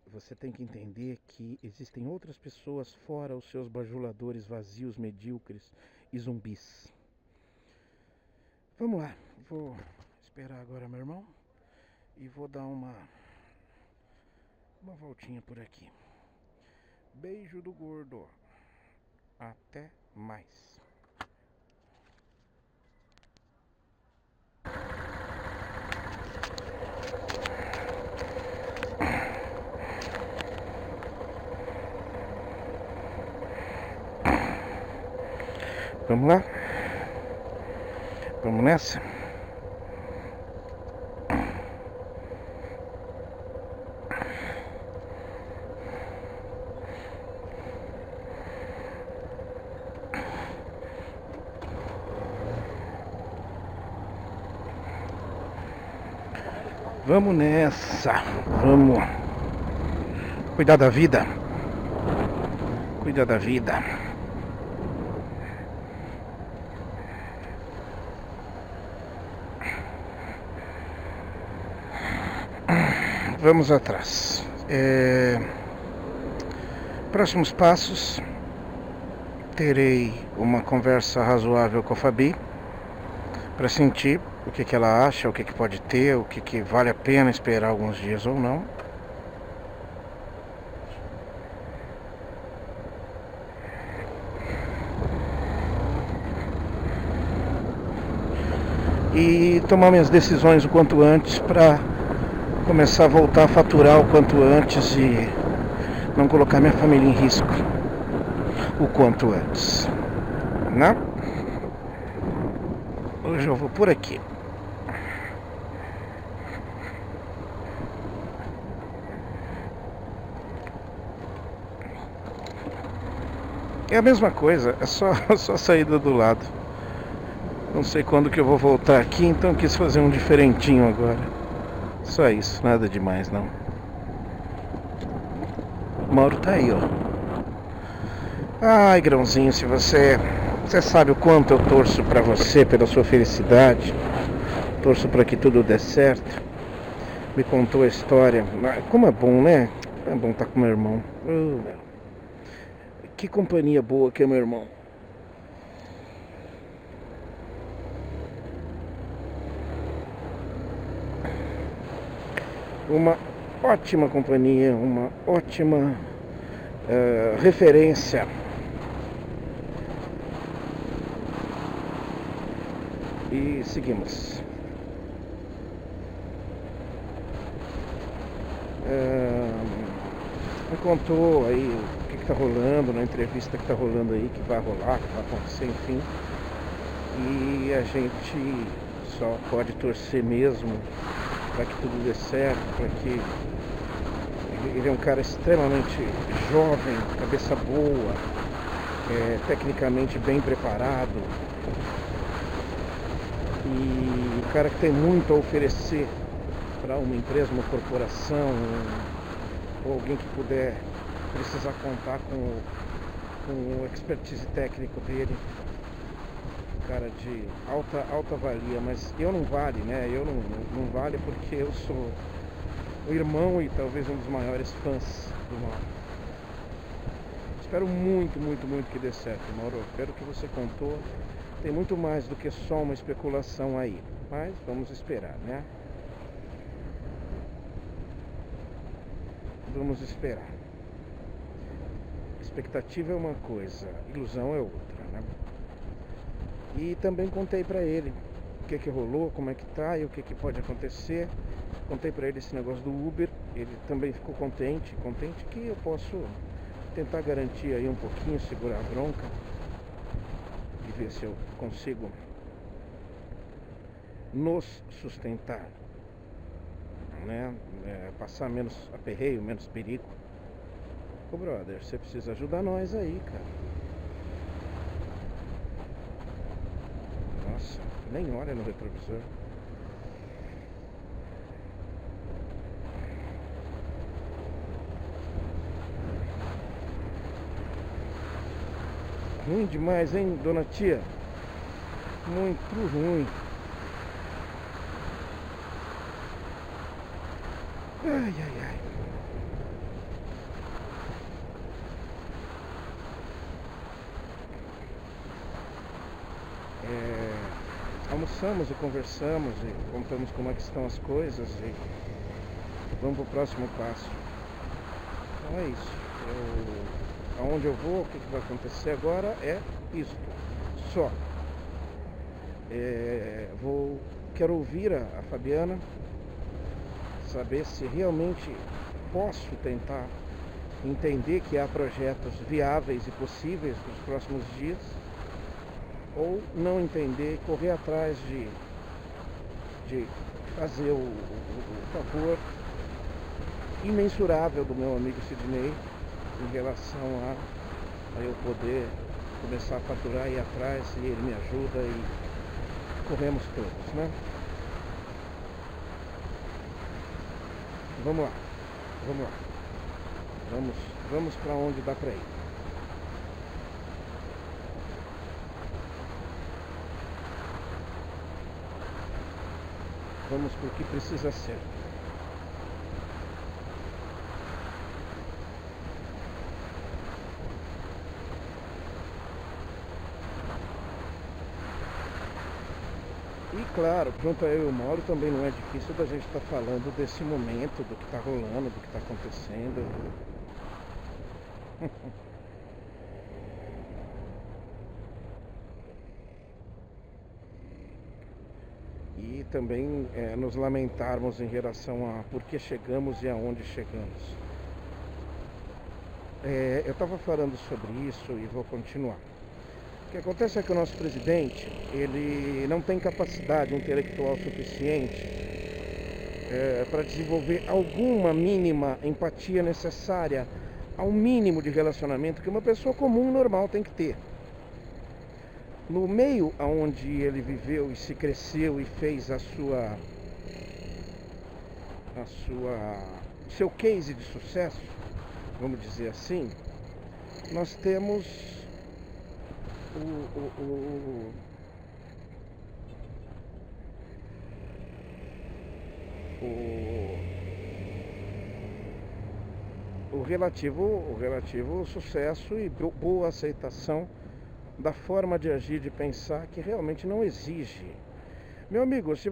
você tem que entender que existem outras pessoas fora os seus bajuladores vazios, medíocres e zumbis. Vamos lá, vou esperar agora meu irmão e vou dar uma voltinha por aqui. Beijo do gordo. Até mais. Vamos lá? Vamos nessa? Vamos nessa. Vamos cuidar da vida. Cuidar da vida. Vamos atrás. Próximos passos. Terei uma conversa razoável com a Fabi para sentir o que ela acha, o que pode ter, o que vale a pena esperar alguns dias ou não. E tomar minhas decisões o quanto antes para começar a voltar a faturar o quanto antes e não colocar minha família em risco o quanto antes, né? Hoje eu vou por aqui. É a mesma coisa, é só a saída do lado. Não sei quando que eu vou voltar aqui, então quis fazer um diferentinho agora. Só isso, nada demais não. O Mauro tá aí, ó. Ai, grãozinho, se você sabe o quanto eu torço pra você, pela sua felicidade. Torço pra que tudo dê certo. Me contou a história. Como é bom, né? É bom estar com meu irmão. Que companhia boa que é meu irmão. Uma ótima companhia, uma ótima referência. E seguimos. Me contou aí o que está rolando na entrevista que está rolando aí, que vai rolar, que vai acontecer, enfim. E a gente só pode torcer mesmo para que tudo dê certo, para que ele é um cara extremamente jovem, cabeça boa, tecnicamente bem preparado e um cara que tem muito a oferecer para uma empresa, uma corporação, ou alguém que puder precisar contar com o expertise técnico dele. Cara de alta valia, mas eu não vale, né? Eu não vale porque eu sou o irmão e talvez um dos maiores fãs do Mauro. Espero muito que dê certo, Mauro. Espero que você contou tem muito mais do que só uma especulação aí. Mas vamos esperar, né? Vamos esperar. Expectativa é uma coisa, ilusão é outra, né? E também contei pra ele o que rolou, como é que tá e o que pode acontecer. Contei pra ele esse negócio do Uber. Ele também ficou contente que eu posso tentar garantir aí um pouquinho, segurar a bronca e ver se eu consigo nos sustentar, né? Passar menos aperreio, menos perigo. Ô brother, você precisa ajudar nós aí, cara. Nossa, nem olha no retrovisor. Ruim demais, hein, dona tia? Muito ruim. Ai, ai, ai. Almoçamos e conversamos e contamos como é que estão as coisas e vamos pro próximo passo. Então é isso. Aonde eu vou, o que vai acontecer agora é isso. Só. Quero ouvir a Fabiana, saber se realmente posso tentar entender que há projetos viáveis e possíveis nos próximos dias, ou não entender e correr atrás de fazer o favor imensurável do meu amigo Sidney em relação a eu poder começar a faturar e ir atrás, e ele me ajuda e corremos todos, né? Vamos lá. Vamos para onde dá para ir. Vamos para o que precisa ser. E claro, junto a eu e o Mauro também não é difícil da gente estar falando desse momento, do que está rolando, do que está acontecendo. E também nos lamentarmos em relação a por que chegamos e aonde chegamos. Eu estava falando sobre isso e vou continuar. O que acontece é que o nosso presidente, ele não tem capacidade intelectual suficiente para desenvolver alguma mínima empatia necessária ao mínimo de relacionamento que uma pessoa comum, normal, tem que ter. No meio onde ele viveu e se cresceu e fez seu case de sucesso, vamos dizer assim, nós temos o relativo sucesso e boa aceitação da forma de agir, de pensar, que realmente não exige. Meu amigo, se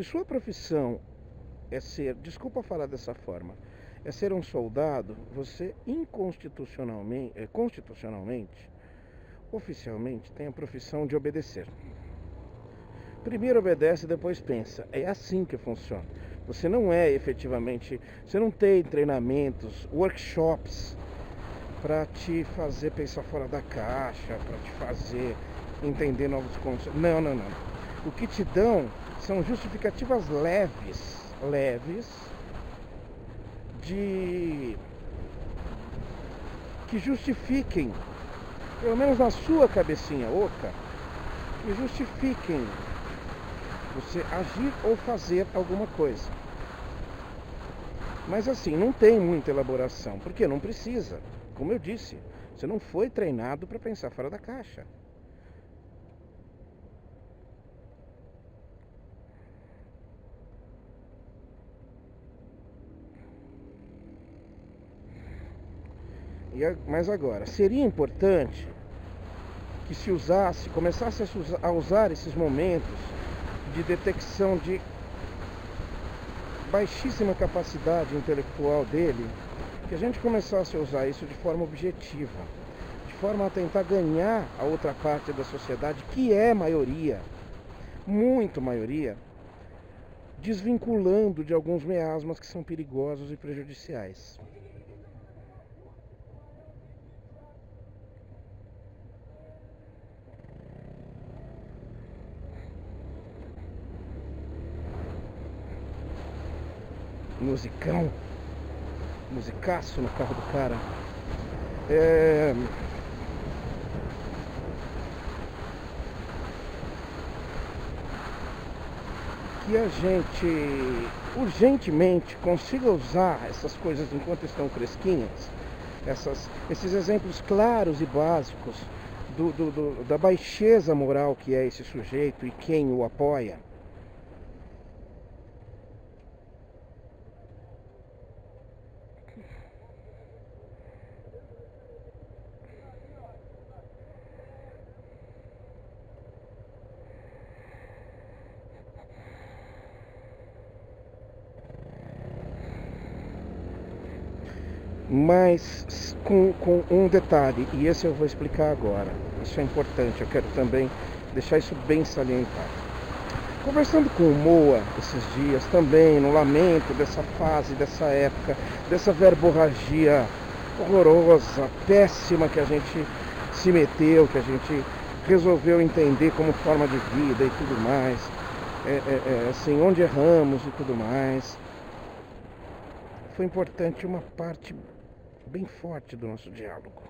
sua profissão é ser, desculpa falar dessa forma, é ser um soldado, você constitucionalmente, oficialmente, tem a profissão de obedecer. Primeiro obedece, depois pensa. É assim que funciona. Você não é efetivamente, você não tem treinamentos, workshops para te fazer pensar fora da caixa, para te fazer entender novos conceitos. Não. O que te dão são justificativas leves que justifiquem, pelo menos na sua cabecinha oca, que justifiquem você agir ou fazer alguma coisa. Mas assim, não tem muita elaboração, porque não precisa. Como eu disse, você não foi treinado para pensar fora da caixa. Mas agora, seria importante que se usasse, começasse a usar esses momentos de detecção de baixíssima capacidade intelectual dele, que a gente começasse a usar isso de forma objetiva, de forma a tentar ganhar a outra parte da sociedade, que é maioria, muito maioria, desvinculando de alguns miasmas que são perigosos e prejudiciais. Musicão, musicaço no carro do cara. Que a gente urgentemente consiga usar essas coisas enquanto estão fresquinhas, esses exemplos claros e básicos da baixeza moral que é esse sujeito e quem o apoia. Mas com um detalhe, e esse eu vou explicar agora. Isso é importante, eu quero também deixar isso bem salientado. Conversando com o Moa esses dias também, no lamento dessa fase, dessa época, dessa verborragia horrorosa, péssima que a gente se meteu, que a gente resolveu entender como forma de vida e tudo mais, assim, onde erramos e tudo mais. Foi importante uma parte bem forte do nosso diálogo.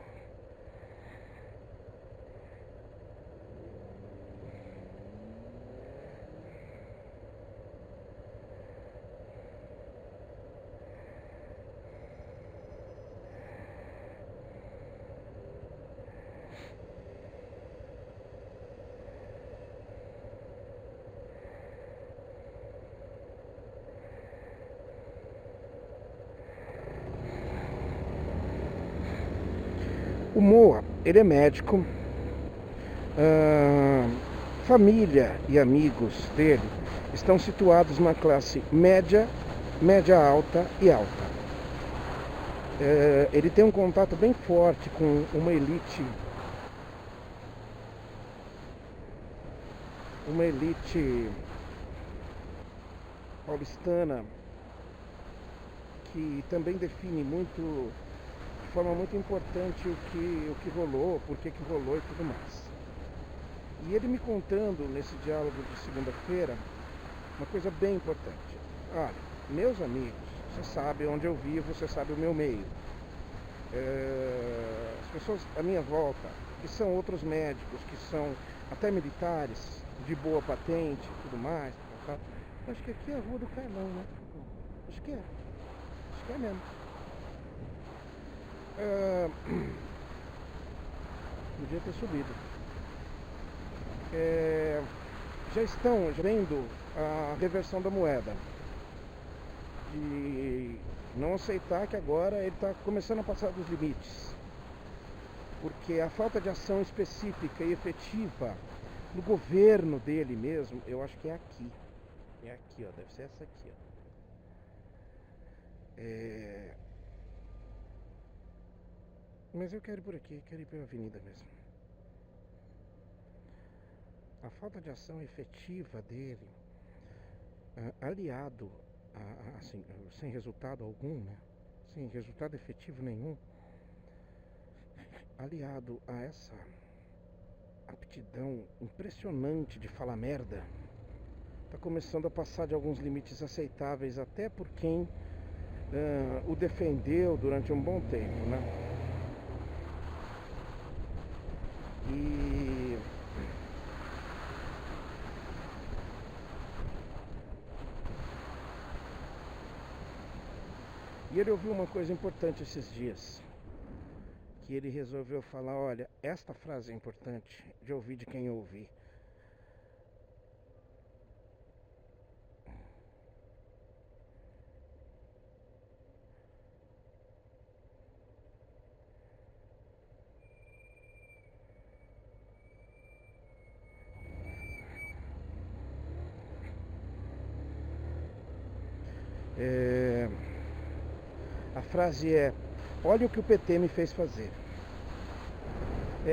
O Moa, ele é médico, família e amigos dele estão situados na classe média, média alta e alta. Ele tem um contato bem forte com uma elite paulistana que também define muito, de forma muito importante o que rolou, por que rolou e tudo mais. E ele me contando nesse diálogo de segunda-feira uma coisa bem importante. Olha, meus amigos, você sabe onde eu vivo, você sabe o meu meio. As pessoas à minha volta, que são outros médicos, que são até militares, de boa patente e tudo mais. Tá? Acho que aqui é a Rua do Carlão, né? Acho que é mesmo. Podia ter subido. Já estão vendo a reversão da moeda. De não aceitar que agora ele está começando a passar dos limites. Porque a falta de ação específica e efetiva no governo dele mesmo, eu acho que é aqui. É aqui, ó. Deve ser essa aqui, ó. Mas eu quero ir por aqui, quero ir pela avenida mesmo. A falta de ação efetiva dele, aliado assim, sem resultado algum, né? Sem resultado efetivo nenhum, aliado a essa aptidão impressionante de falar merda, está começando a passar de alguns limites aceitáveis até por quem o defendeu durante um bom tempo, né? E ele ouviu uma coisa importante esses dias, que ele resolveu falar, olha, esta frase é importante de ouvir de quem ouvir. É, a frase é: olha o que o PT me fez fazer.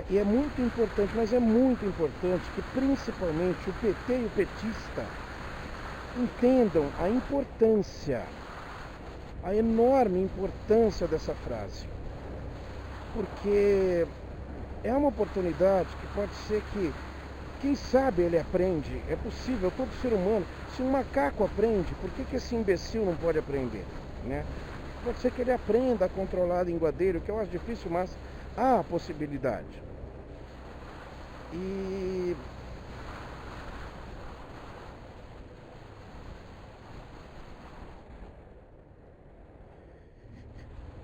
E é muito importante, mas é muito importante que principalmente o PT e o petista entendam a importância, a enorme importância dessa frase. Porque é uma oportunidade que pode ser que, quem sabe, ele aprende. É possível, todo ser humano. Se um macaco aprende, por que esse imbecil não pode aprender? Né? Pode ser que ele aprenda a controlar a língua dele, o que eu acho difícil, mas há a possibilidade.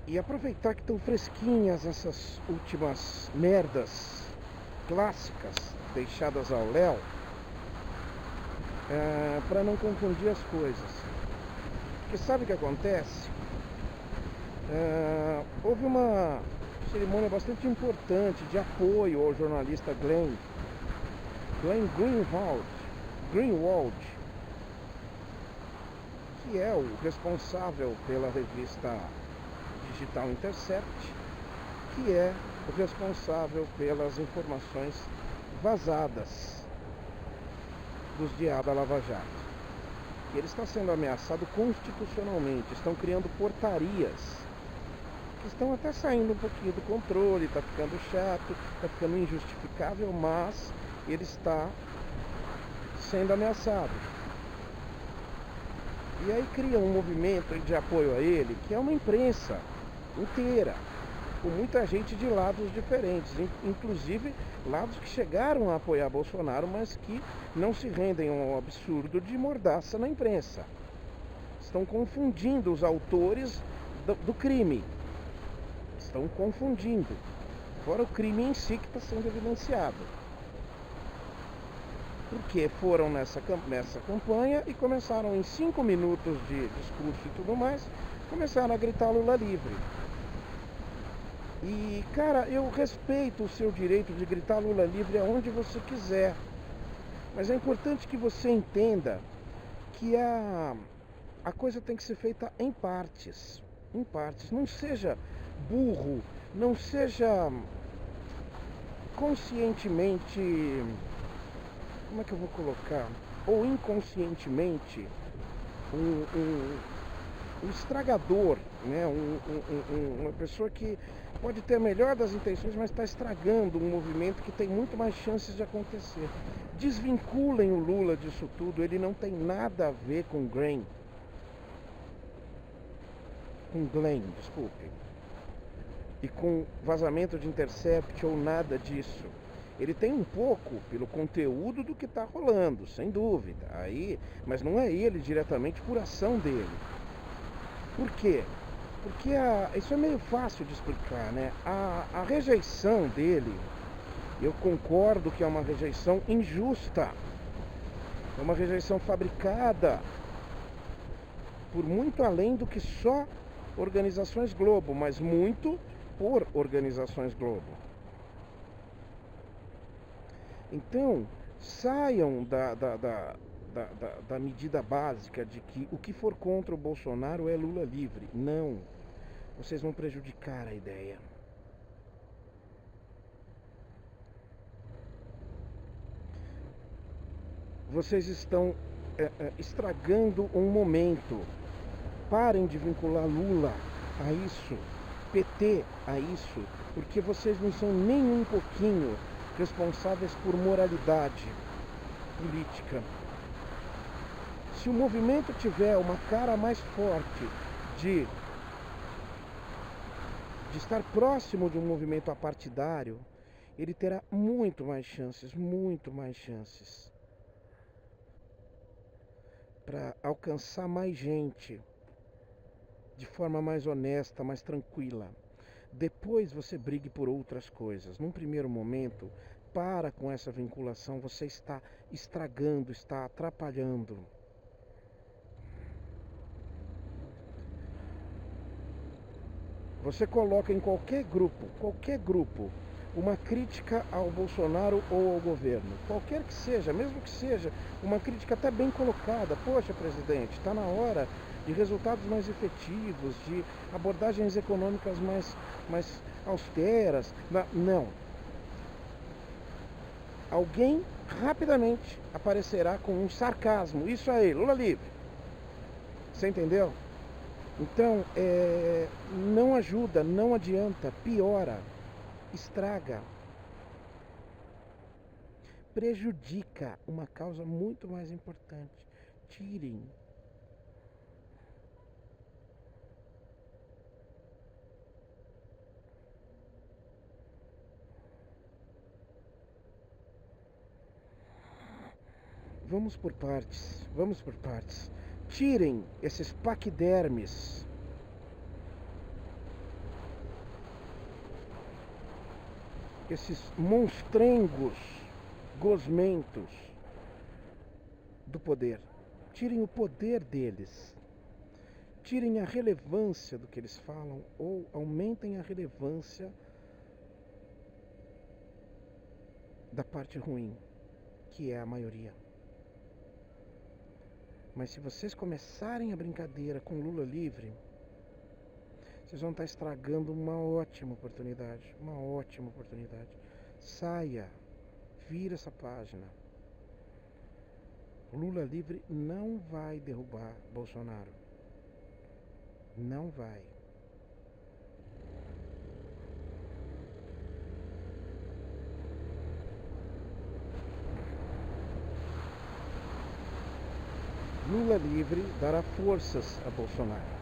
E aproveitar que estão fresquinhas essas últimas merdas clássicas deixadas ao léu, para não confundir as coisas. Porque sabe o que acontece? Houve uma cerimônia bastante importante de apoio ao jornalista Glenn Greenwald, que é o responsável pela revista Digital Intercept, que é o responsável pelas informações vazadas dos diários da Lava Jato. E ele está sendo ameaçado constitucionalmente, estão criando portarias que estão até saindo um pouquinho do controle, está ficando chato, está ficando injustificável, mas ele está sendo ameaçado. E aí cria um movimento de apoio a ele, que é uma imprensa inteira, com muita gente de lados diferentes, inclusive lados que chegaram a apoiar Bolsonaro, mas que não se rendem ao absurdo de mordaça na imprensa. Estão confundindo os autores do crime. Estão confundindo. Fora o crime em si que está sendo evidenciado. Porque foram nessa campanha e começaram em 5 minutos de discurso e tudo mais, começaram a gritar Lula livre. E, cara, eu respeito o seu direito de gritar Lula livre aonde você quiser. Mas é importante que você entenda que a coisa tem que ser feita em partes. Em partes. Não seja burro, não seja conscientemente, como é que eu vou colocar? Ou inconscientemente um estragador, né? Uma pessoa que pode ter a melhor das intenções, mas está estragando um movimento que tem muito mais chances de acontecer. Desvinculem o Lula disso tudo, ele não tem nada a ver com Glenn, desculpe, e com vazamento de Intercept ou nada disso. Ele tem um pouco pelo conteúdo do que está rolando, sem dúvida, mas não é ele diretamente por ação dele. Por quê? Porque isso é meio fácil de explicar, né? A rejeição dele, eu concordo que é uma rejeição injusta, é uma rejeição fabricada por muito além do que só Organizações Globo, mas muito por Organizações Globo. Então, saiam da medida básica de que o que for contra o Bolsonaro é Lula livre. Não. Vocês vão prejudicar a ideia. Vocês estão estragando um momento. Parem de vincular Lula a isso, PT a isso, porque vocês não são nem um pouquinho responsáveis por moralidade política. Se o movimento tiver uma cara mais forte de estar próximo de um movimento apartidário, ele terá muito mais chances para alcançar mais gente de forma mais honesta, mais tranquila. Depois você brigue por outras coisas. Num primeiro momento, para com essa vinculação, você está estragando, está atrapalhando. Você coloca em qualquer grupo, uma crítica ao Bolsonaro ou ao governo, qualquer que seja, mesmo que seja uma crítica até bem colocada. Poxa, presidente, está na hora de resultados mais efetivos, de abordagens econômicas mais austeras. Não. Alguém rapidamente aparecerá com um sarcasmo. Isso aí, Lula livre. Você entendeu? Então, não ajuda, não adianta, piora, estraga, prejudica uma causa muito mais importante. Tirem. Vamos por partes, vamos por partes. Tirem esses paquidermes. Esses monstrengos gosmentos do poder. Tirem o poder deles. Tirem a relevância do que eles falam ou aumentem a relevância da parte ruim, que é a maioria. Mas se vocês começarem a brincadeira com Lula livre, vocês vão estar estragando uma ótima oportunidade. Uma ótima oportunidade. Saia. Vira essa página. Lula livre não vai derrubar Bolsonaro. Não vai. Lula livre dará forças a Bolsonaro.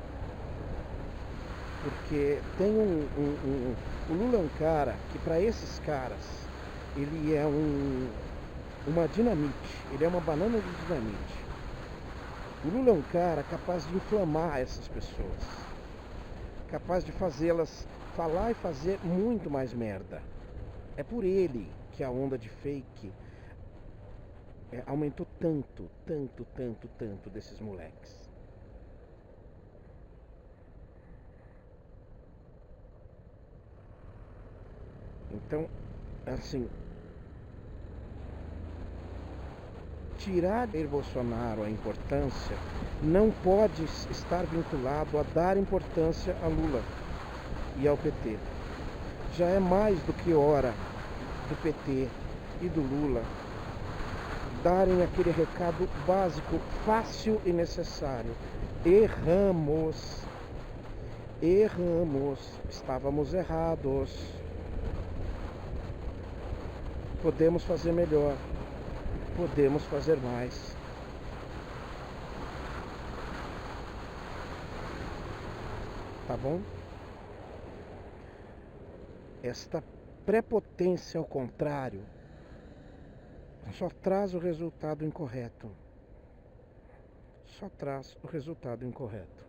Porque tem o Lula é um cara que, para esses caras, ele é uma dinamite. Ele é uma banana de dinamite. O Lula é um cara capaz de inflamar essas pessoas. Capaz de fazê-las falar e fazer muito mais merda. É por ele que a onda de fake aumentou tanto desses moleques. Então, assim, tirar de Bolsonaro a importância não pode estar vinculado a dar importância a Lula e ao PT. Já é mais do que hora do PT e do Lula darem aquele recado básico, fácil e necessário. Erramos. Estávamos errados. Podemos fazer melhor. Podemos fazer mais. Tá bom? Esta prepotência ao contrário só traz o resultado incorreto. Só traz o resultado incorreto.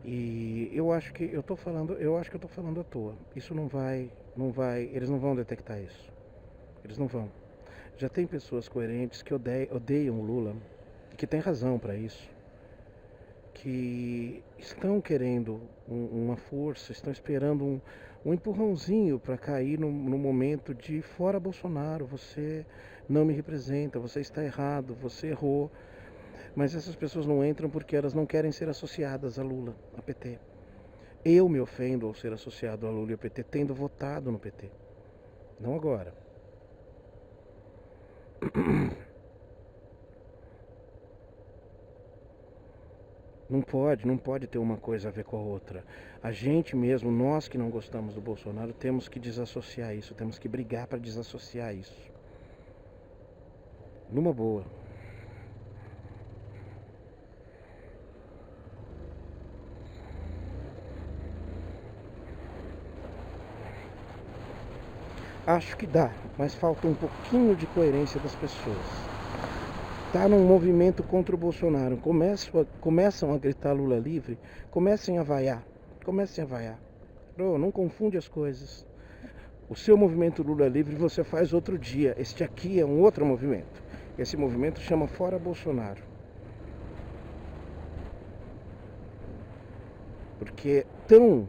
E eu acho que eu tô falando à toa. Isso não vai, eles não vão detectar isso. Eles não vão. Já tem pessoas coerentes que odeiam o Lula, que tem razão para isso, que estão querendo uma força, estão esperando um empurrãozinho para cair no momento de fora Bolsonaro, você não me representa, você está errado, você errou. Mas essas pessoas não entram porque elas não querem ser associadas a Lula, a PT. Eu me ofendo ao ser associado a Lula e ao PT, tendo votado no PT. Não agora. Não pode ter uma coisa a ver com a outra. A gente mesmo, nós que não gostamos do Bolsonaro, temos que desassociar isso, temos que brigar para desassociar isso. Numa boa. Acho que dá, mas falta um pouquinho de coerência das pessoas. Tá num movimento contra o Bolsonaro, começam a gritar Lula livre, comecem a vaiar. Bro, não confunde as coisas. O seu movimento Lula livre você faz outro dia. Este aqui é um outro movimento. Esse movimento chama Fora Bolsonaro. Porque tão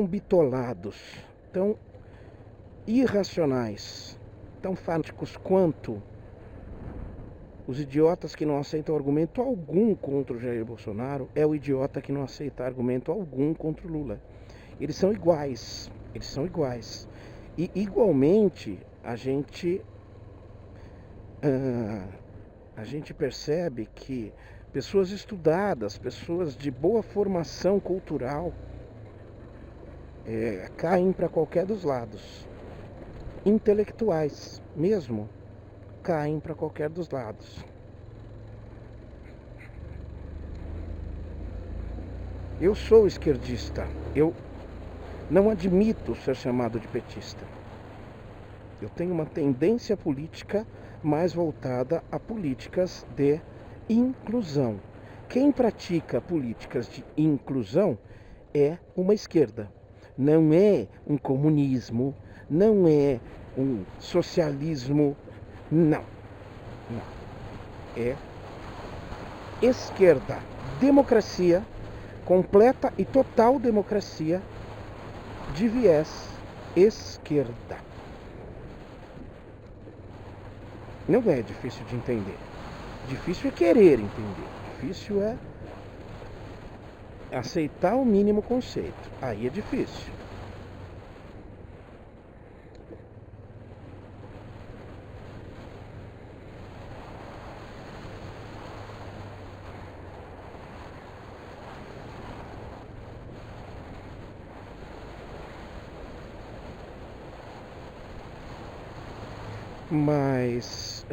bitolados, tão irracionais, tão fanáticos quanto os idiotas que não aceitam argumento algum contra o Jair Bolsonaro é o idiota que não aceita argumento algum contra o Lula. Eles são iguais. E igualmente a gente percebe que pessoas estudadas, pessoas de boa formação cultural, caem para qualquer dos lados. Intelectuais mesmo caem para qualquer dos lados. Eu sou esquerdista. Eu não admito ser chamado de petista. Eu tenho uma tendência política mais voltada a políticas de inclusão. Quem pratica políticas de inclusão é uma esquerda. Não é um comunismo, não é um socialismo, não. É esquerda. Democracia, completa e total democracia de viés esquerda. Não é difícil de entender. Difícil é querer entender. Difícil é aceitar o mínimo conceito. Aí é difícil. Mas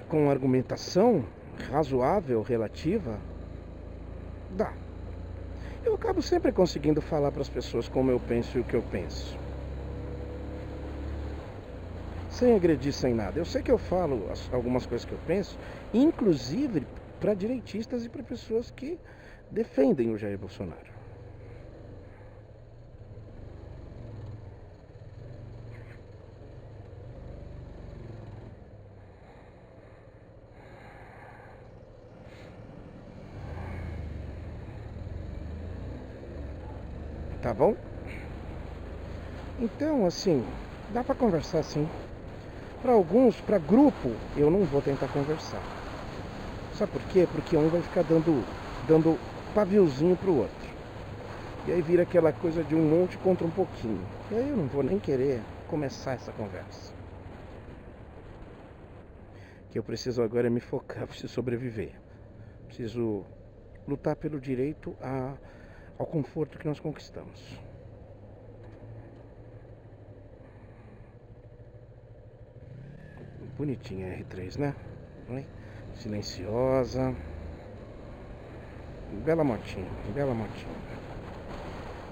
com argumentação razoável, relativa, dá. Eu acabo sempre conseguindo falar para as pessoas como eu penso e o que eu penso. Sem agredir, sem nada. Eu sei que eu falo algumas coisas que eu penso, inclusive para direitistas e para pessoas que defendem o Jair Bolsonaro. Tá bom? Então, assim, dá pra conversar sim. Para alguns, para grupo, eu não vou tentar conversar. Sabe por quê? Porque um vai ficar dando paviozinho pro outro. E aí vira aquela coisa de um monte contra um pouquinho. E aí eu não vou nem querer começar essa conversa. O que eu preciso agora é me focar, preciso sobreviver. Preciso lutar pelo direito ao conforto que nós conquistamos. Bonitinha a R3, né? Silenciosa. Bela motinha.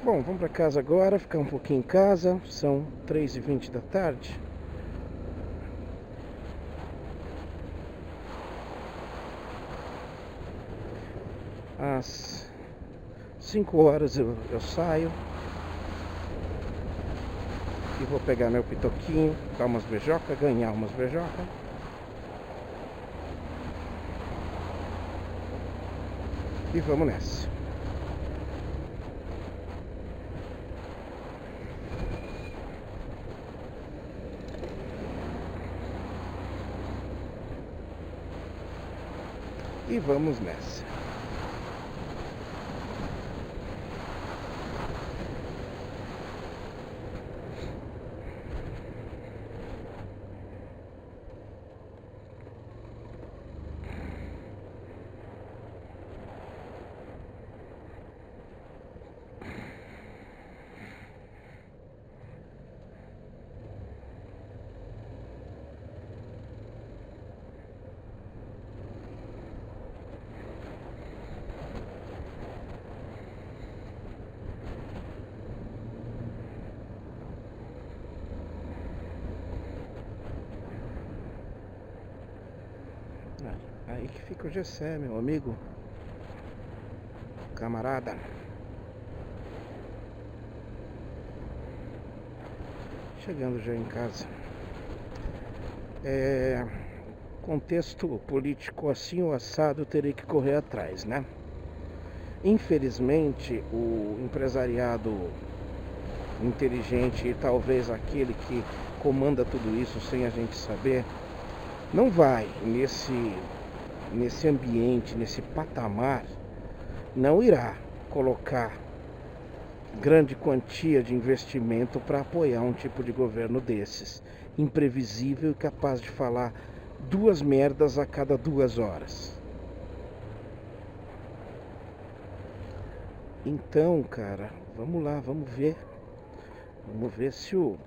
Bom, vamos pra casa agora, ficar um pouquinho em casa. São 3h20 da tarde. Às 5 horas eu saio. E vou pegar meu pitoquinho, dar umas beijocas, ganhar umas beijocas. E vamos nessa. E vamos nessa. velho. Aí que fica o Gessé, meu amigo. Camarada. Chegando já em casa. Contexto político assim ou assado, eu terei que correr atrás, né? Infelizmente, o empresariado inteligente e talvez aquele que comanda tudo isso sem a gente saber, não vai nesse ambiente, nesse patamar, não irá colocar grande quantia de investimento para apoiar um tipo de governo desses, imprevisível e capaz de falar duas merdas a cada 2 horas. Então, cara, vamos lá, vamos ver se o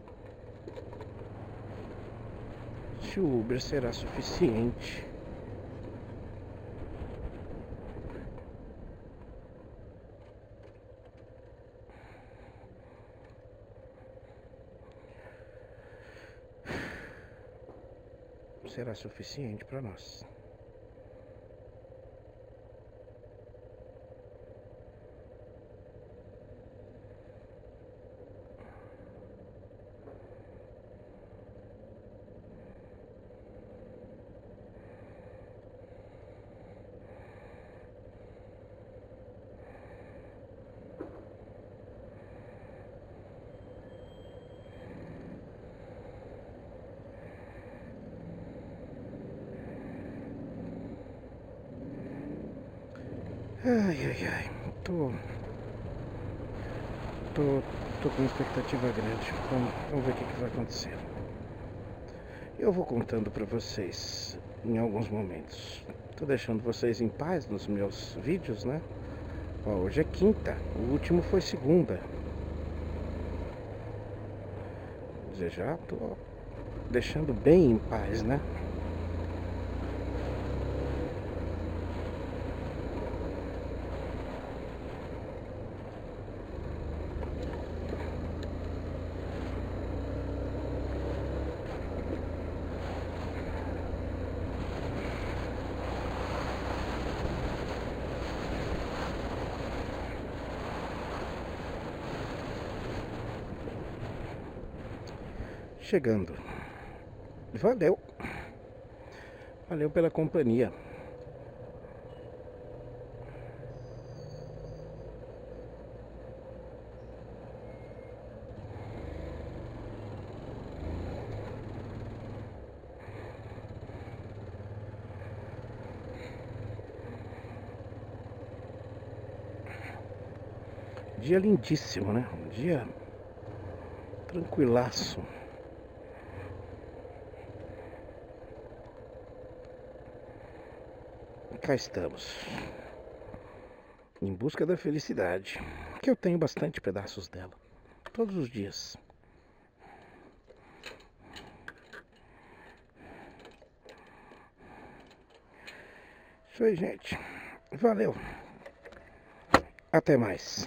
Uber será suficiente. Será suficiente para nós. Ai. Tô com uma expectativa grande. Vamos ver o que vai acontecer. Eu vou contando pra vocês em alguns momentos. Tô deixando vocês em paz nos meus vídeos, né? Ó, hoje é quinta, o último foi segunda. Quer dizer, já tô deixando bem em paz, né? Chegando. Valeu pela companhia. Dia lindíssimo, né? Um dia tranquilaço. Cá estamos, em busca da felicidade, que eu tenho bastante pedaços dela, todos os dias. Isso aí, gente. Valeu. Até mais.